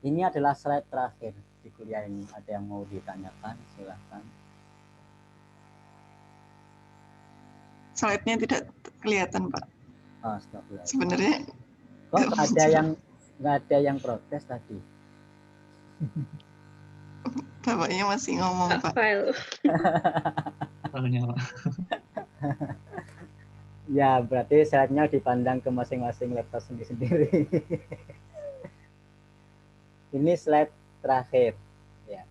Ini adalah slide terakhir di kuliah ini. Ada yang mau ditanyakan? Silahkan. Slide-nya tidak kelihatan, Pak. Oh, astagfirullah. Sebenarnya Kok nggak ada yang protes tadi? Bapaknya masih ngomong, Pak. File. Soalnya, Pak. Ya, berarti slide-nya dipandang ke masing-masing laptop sendiri-sendiri. Ini slide terakhir. Ya.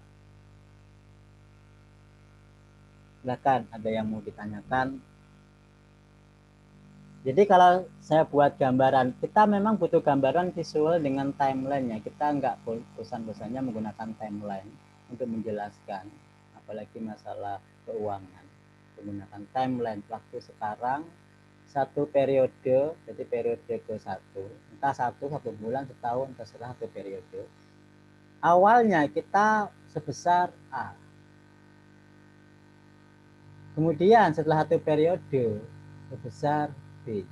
Silakan, ada yang mau ditanyakan? Jadi kalau saya buat gambaran, kita memang butuh gambaran visual dengan timeline-nya. Kita nggak bosan-bosannya menggunakan timeline untuk menjelaskan, apalagi masalah keuangan. Menggunakan timeline waktu sekarang, satu periode, jadi periode ke satu, entah satu bulan, setahun, terserah satu periode. Awalnya kita sebesar A. Kemudian setelah satu periode sebesar B.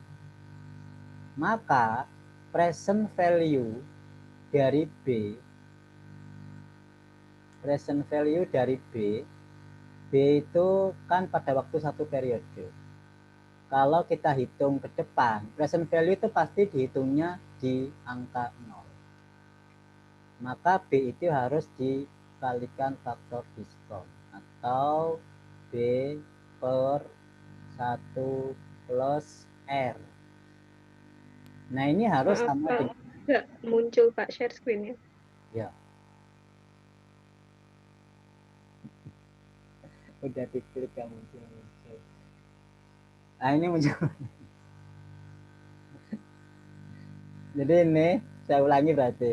Maka present value dari B, B itu kan pada waktu satu periode. Kalau kita hitung ke depan, present value itu pasti dihitungnya di angka 0. Maka B itu harus dikalikan faktor diskon atau B per 1 plus R. Nah, ini harus sama dengan Nggak muncul Pak share screen-nya. ya. Udah diklik gak muncul. Nah, ini muncul. Jadi ini saya ulangi berarti.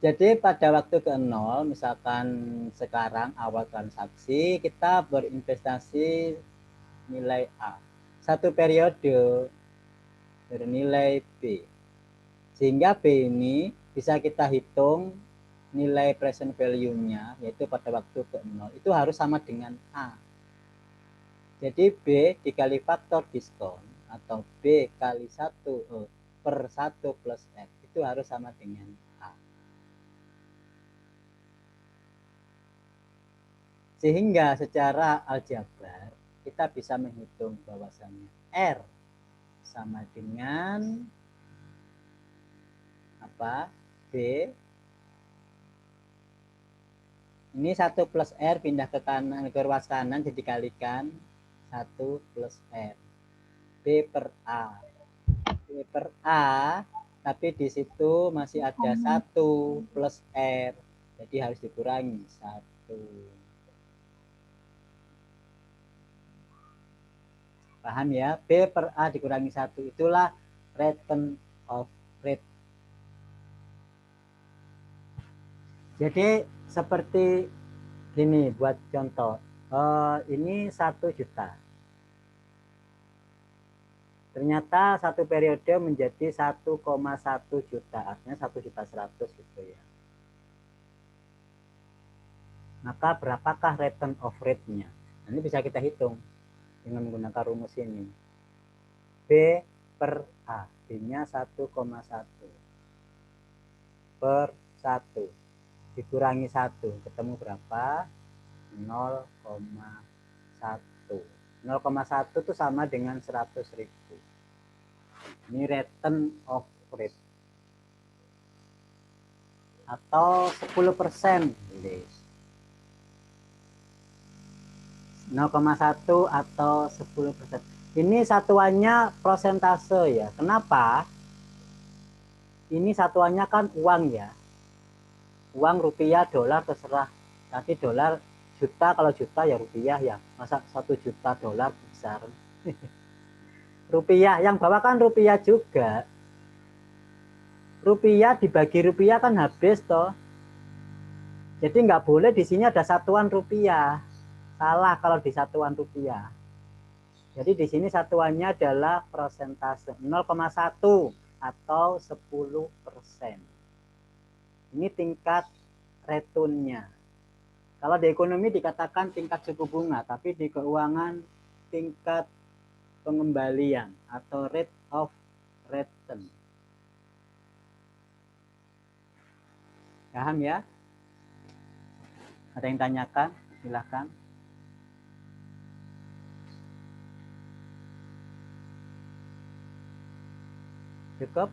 Jadi pada waktu ke-0, misalkan sekarang awal transaksi, kita berinvestasi nilai A. Satu periode bernilai B. Sehingga B ini bisa kita hitung nilai present value-nya, yaitu pada waktu ke-0, itu harus sama dengan A. Jadi B dikali faktor diskon atau B kali 1 per 1 plus F itu harus sama dengan A. Sehingga secara aljabar kita bisa menghitung bahwasannya R sama dengan apa? B. Ini 1 plus R pindah ke kanan, ke ruas kanan, jadi dikalikan 1 plus R. B per A. B per A, tapi di situ masih ada 1 plus R. Jadi harus dikurangi 1. Paham ya? B per A dikurangi 1. Itulah return of rate. Jadi seperti gini buat contoh. Ini 1 juta. Ternyata satu periode menjadi 1,1 juta. Artinya 1.100.000 gitu ya. Maka berapakah return of rate-nya? Ini bisa kita hitung dengan menggunakan rumus ini. B per A. B-nya 1,1 per 1. Dikurangi 1, ketemu berapa? 0,1. 0,1 itu sama dengan 100.000. Ini return of rate. Atau 10%. 0,1 atau 10%. Ini satuannya persentase ya. Kenapa? Ini satuannya kan uang ya. Uang rupiah, dolar terserah. Tapi dolar juta, kalau juta ya rupiah ya. Masa 1 juta dolar besar. Rupiah, yang bawah kan rupiah juga. Rupiah dibagi rupiah kan habis toh. Jadi nggak boleh di sini ada satuan rupiah. Salah kalau di satuan rupiah. Jadi di sini satuannya adalah persentase 0,1 atau 10%. Ini tingkat returnnya. Kalau di ekonomi dikatakan tingkat suku bunga, tapi di keuangan tingkat pengembalian atau rate of return. Paham ya? Ada yang tanyakan? Silahkan. Cukup?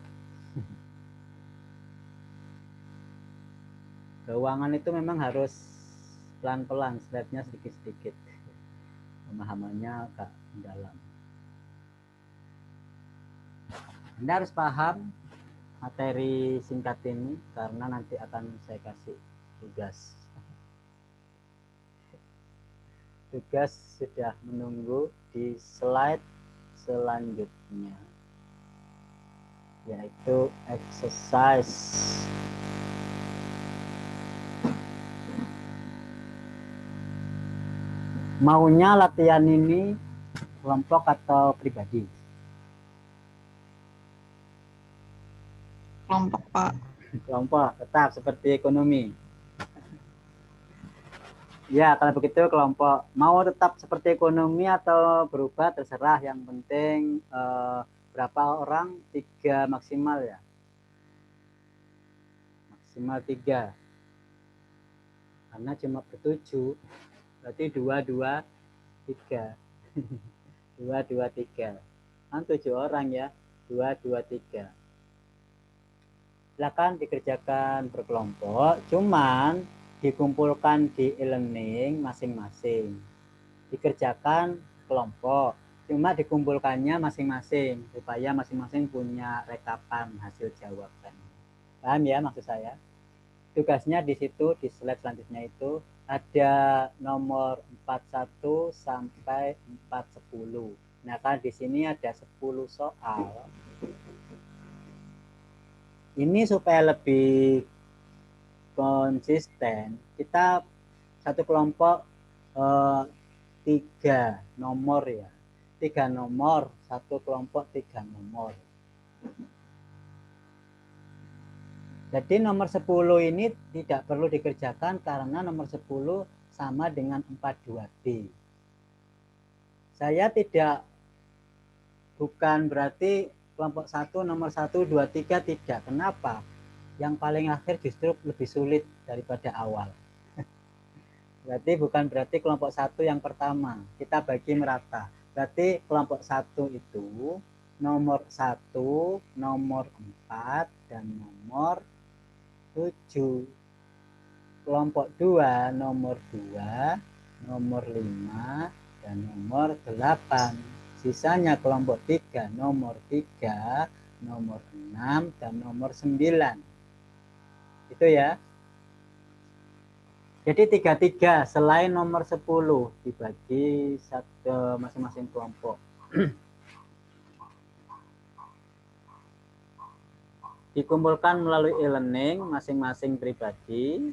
Keuangan itu memang harus pelan-pelan, slide-nya sedikit-sedikit. Pemahamannya agak dalam. Anda harus paham materi singkat ini karena nanti akan saya kasih tugas. Tugas sudah menunggu di slide selanjutnya, yaitu exercise. Maunya latihan ini kelompok atau pribadi? Kelompok, Pak. Kelompok, tetap seperti ekonomi. Ya, kalau begitu kelompok. Mau tetap seperti ekonomi atau berubah terserah. Yang penting berapa orang? 3 maksimal ya. Maksimal 3. Karena cuma bertujuh. Berarti 2, 2, 3. 2, 2, 3. Kan 7 orang ya. 2, 2, 3. Silakan dikerjakan berkelompok. Cuman dikumpulkan di e-learning masing-masing. Dikerjakan kelompok, cuma dikumpulkannya masing-masing supaya masing-masing punya rekapan hasil jawaban. Paham ya maksud saya? Tugasnya di situ di slide selanjutnya itu ada nomor 41 sampai 410. Nah, kan di sini ada 10 soal. Ini supaya lebih konsisten, kita satu kelompok 3 nomor ya. 3 nomor, satu kelompok 3 nomor. Jadi nomor 10 ini tidak perlu dikerjakan karena nomor 10 sama dengan 42D. Saya bukan berarti kelompok 1 nomor 1 2 3 tidak. Kenapa? Yang paling akhir justru lebih sulit daripada awal. Berarti bukan berarti kelompok 1 yang pertama. Kita bagi merata. Berarti kelompok 1 itu nomor 1, nomor 4, dan nomor 7. Kelompok 2 nomor 2, nomor 5, dan nomor 8. Sisanya kelompok 3 nomor 3, nomor 6, dan nomor 9. Itu ya. Jadi 3-3 selain nomor 10 dibagi satu masing-masing kelompok. Dikumpulkan melalui e-learning masing-masing pribadi.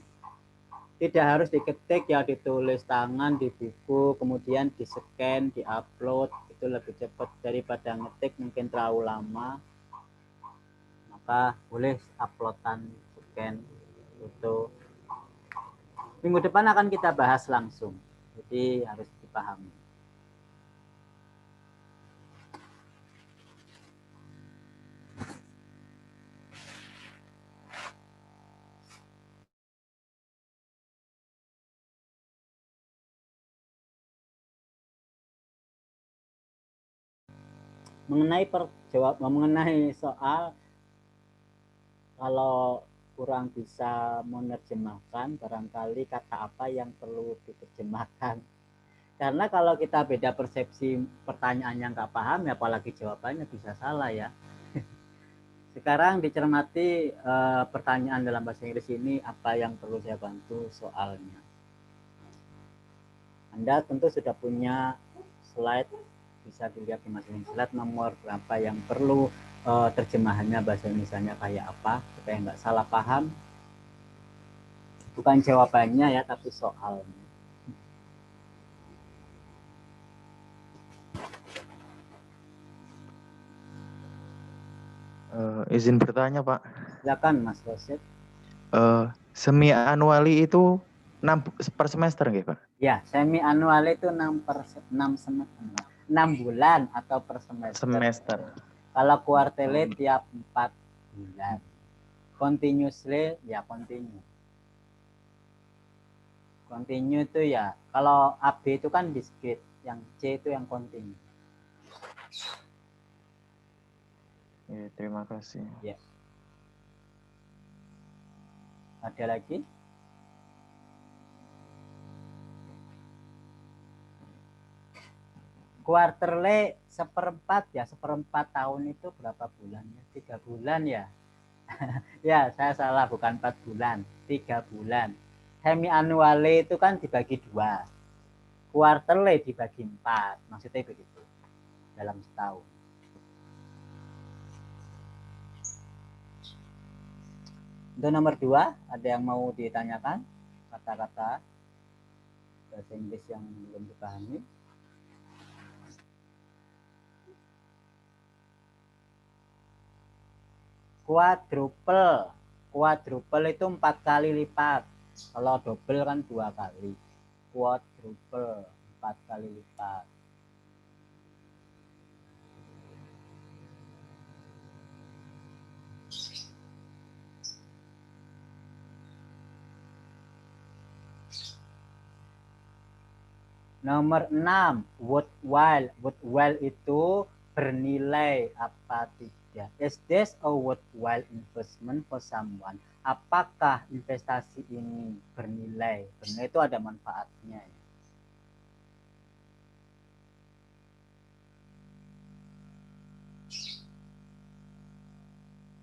Tidak harus diketik ya, ditulis tangan di buku, kemudian di-scan, di-upload. Itu lebih cepat daripada ngetik mungkin terlalu lama. Maka boleh uploadan, scan, foto. Minggu depan akan kita bahas langsung. Jadi harus dipahami. Mengenai soal kalau kurang bisa menerjemahkan, barangkali kata apa yang perlu diterjemahkan. Karena kalau kita beda persepsi pertanyaan yang nggak paham, ya apalagi jawabannya bisa salah ya. Sekarang dicermati pertanyaan dalam bahasa Inggris ini apa yang perlu saya bantu soalnya. Anda tentu sudah punya slide bisa dilihat di masing-masing slide nomor berapa yang perlu terjemahannya bahasa Indonesianya kayak apa supaya nggak salah paham. Bukan jawabannya ya, tapi soalnya. Izin bertanya, Pak. Silakan Mas Rosid. Semi annually itu 6 per semester nggih, Pak? Ya, semi annual itu 6 bulan atau per semester. Kalau quarterly tiap 4 bulan. Continuously ya continue. Continue itu ya, kalau AB itu kan discrete, yang C itu yang continue. Ya, terima kasih. Ya. Ada lagi? Quarterly seperempat ya, seperempat tahun itu berapa bulannya? 3 bulan ya. Ya, saya salah, bukan 4 bulan, 3 bulan. Semi annually itu kan dibagi 2. Quarterly dibagi 4. Maksudnya begitu. Dalam setahun. Untuk nomor 2, ada yang mau ditanyakan? Kata-kata bahasa Inggris yang belum dipahami? Quadruple. Quadruple itu 4 kali lipat. Kalau double kan 2 kali. Quadruple 4 kali lipat. Nomor 6, worthwhile. Worthwhile itu bernilai apa tidak. Is this a worthwhile investment for someone? Apakah investasi ini bernilai? Bernilai itu ada manfaatnya.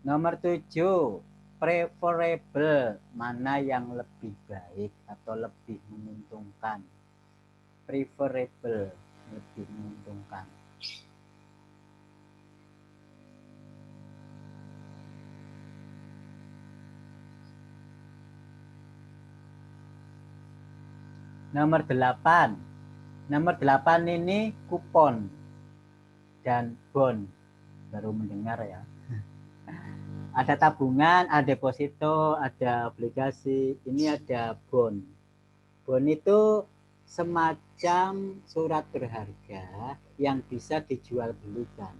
Nomor 7, preferable. Mana yang lebih baik atau lebih menguntungkan? Preferable, lebih menguntungkan. Nomor 8. Nomor 8 ini kupon dan bond. Baru mendengar ya. Ada tabungan, ada deposito, ada obligasi. Ini ada bond. Bond itu semacam surat berharga yang bisa dijual belikan.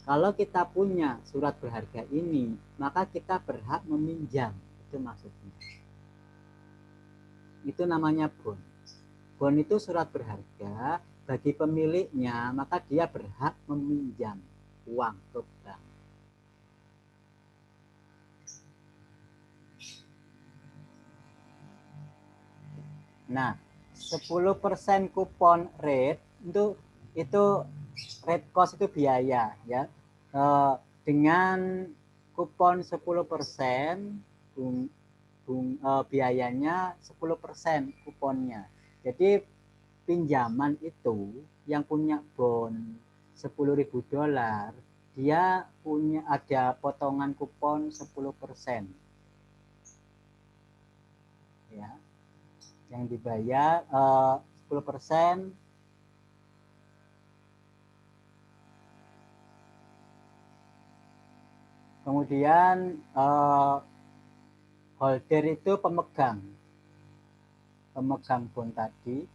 Kalau kita punya surat berharga ini, maka kita berhak meminjam. Itu maksudnya. Itu namanya bond. Bond itu surat berharga bagi pemiliknya, maka dia berhak meminjam uang ke bank. Nah, 10% kupon rate itu rate cost itu biaya ya. Dengan kupon 10% biayanya 10% kuponnya. Jadi pinjaman itu yang punya bond $10.000, dia punya ada potongan kupon 10%. Ya. Yang dibayar 10%. Kemudian holder itu pemegang bond tadi.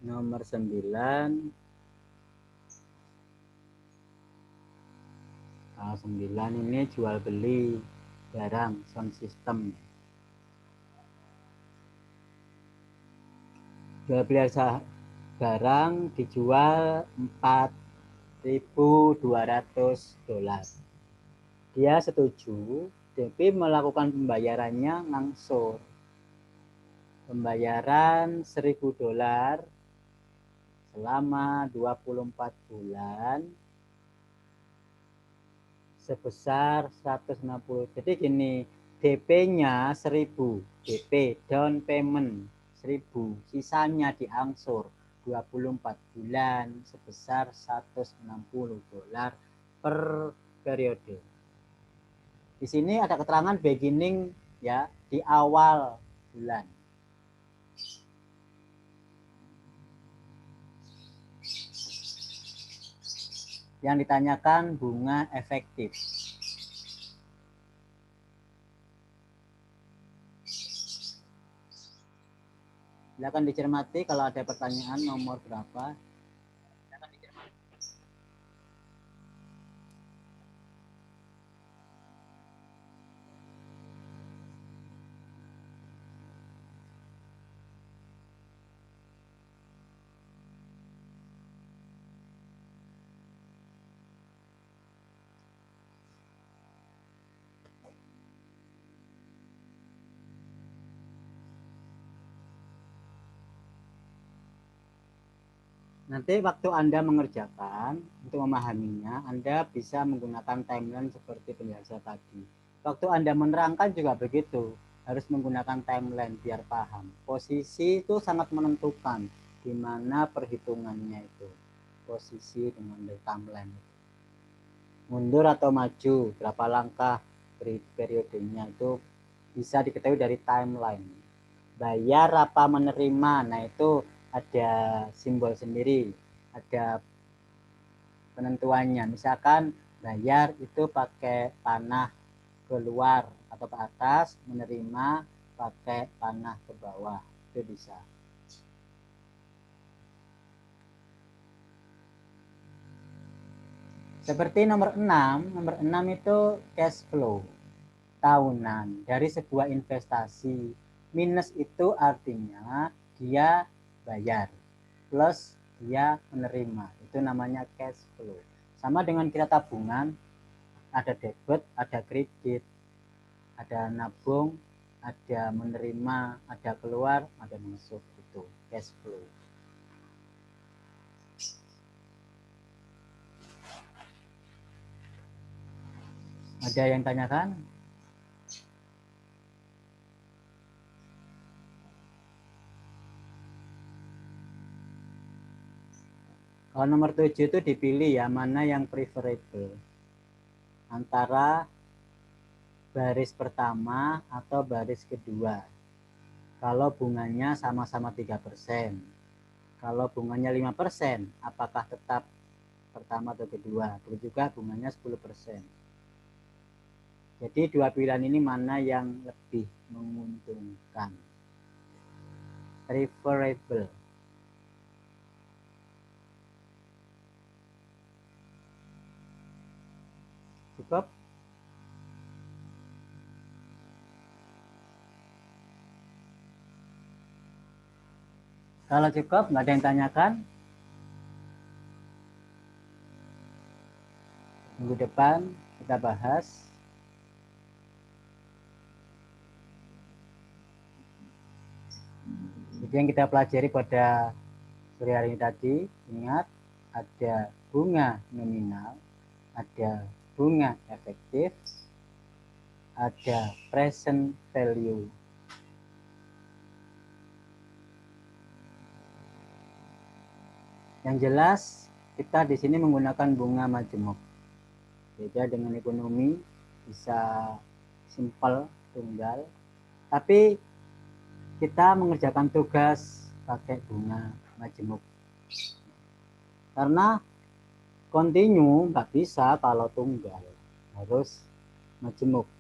Nomor 9. 9 ini jual beli barang sound system. Jual beli barang dijual $4.200. dia setuju, tapi melakukan pembayarannya ngangsur. Pembayaran $1.000 selama 24 bulan sebesar 160. Jadi gini, DP-nya 1.000, DP down payment 1.000, sisanya diangsur 24 bulan sebesar $160 per periode. Di sini ada keterangan beginning ya, di awal bulan. Yang ditanyakan bunga efektif. Silakan dicermati kalau ada pertanyaan nomor berapa. Nanti waktu Anda mengerjakan, untuk memahaminya, Anda bisa menggunakan timeline seperti penjelasan tadi. Waktu Anda menerangkan juga begitu, harus menggunakan timeline biar paham. Posisi itu sangat menentukan di mana perhitungannya itu. Posisi dengan timeline. Mundur atau maju, berapa langkah periodenya itu bisa diketahui dari timeline. Bayar apa menerima, nah itu ada simbol sendiri, ada penentuannya. Misalkan bayar itu pakai panah keluar atau ke atas, menerima pakai panah ke bawah, itu bisa. Seperti nomor 6, nomor 6 itu cash flow tahunan dari sebuah investasi. Minus itu artinya dia bayar, plus dia menerima, itu namanya cash flow. Sama dengan kita tabungan, ada debit, ada kredit, ada nabung, ada menerima, ada keluar, ada masuk, itu cash flow. Ada yang tanyakan? Kalau nomor 7 itu dipilih ya, mana yang preferable. Antara baris pertama atau baris kedua. Kalau bunganya sama-sama 3%. Kalau bunganya 5%, apakah tetap pertama atau kedua? Terus juga bunganya 10%. Jadi dua pilihan ini mana yang lebih menguntungkan? Preferable. Cukup? Kalau cukup, nggak ada yang tanyakan? Minggu depan kita bahas. Jadi yang kita pelajari pada sore hari ini tadi, ingat ada bunga nominal, ada bunga efektif, ada present value. Yang jelas kita di sini menggunakan bunga majemuk. Beda dengan ekonomi, bisa simpel, tunggal. Tapi kita mengerjakan tugas pakai bunga majemuk. Karena kontinu nggak bisa kalau tunggal, harus majemuk.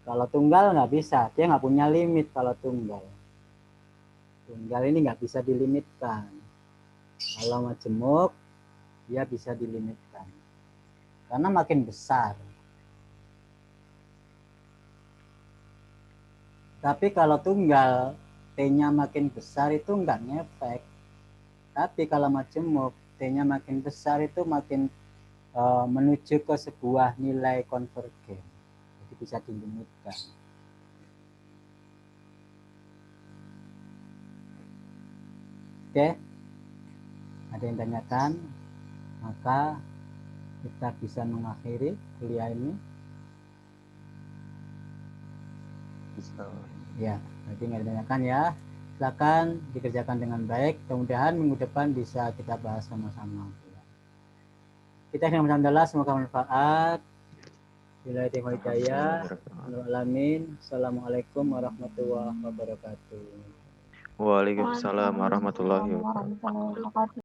Kalau tunggal nggak bisa, dia nggak punya limit kalau tunggal. Tunggal ini nggak bisa dilimitkan. Kalau majemuk, dia bisa dilimitkan. Karena makin besar. Tapi kalau tunggal, T-nya makin besar itu nggak ngefek. Tapi kalau majemuk, T-nya makin besar itu makin menuju ke sebuah nilai konvergen. Jadi bisa dilimitkan. Oke, ada yang tanyakan? Maka kita bisa mengakhiri kuliah ini. Bisa. Ya, berarti nggak ditanyakan ya. Silakan dikerjakan dengan baik. Mudah-mudahan minggu depan bisa kita bahas sama-sama. Kita yang alhamdulillah semoga bermanfaat. Bila hidayah. Alamin. Assalamualaikum warahmatullahi wabarakatuh. Waalaikumsalam warahmatullahi wabarakatuh. Waalaikumsalam warahmatullahi wabarakatuh.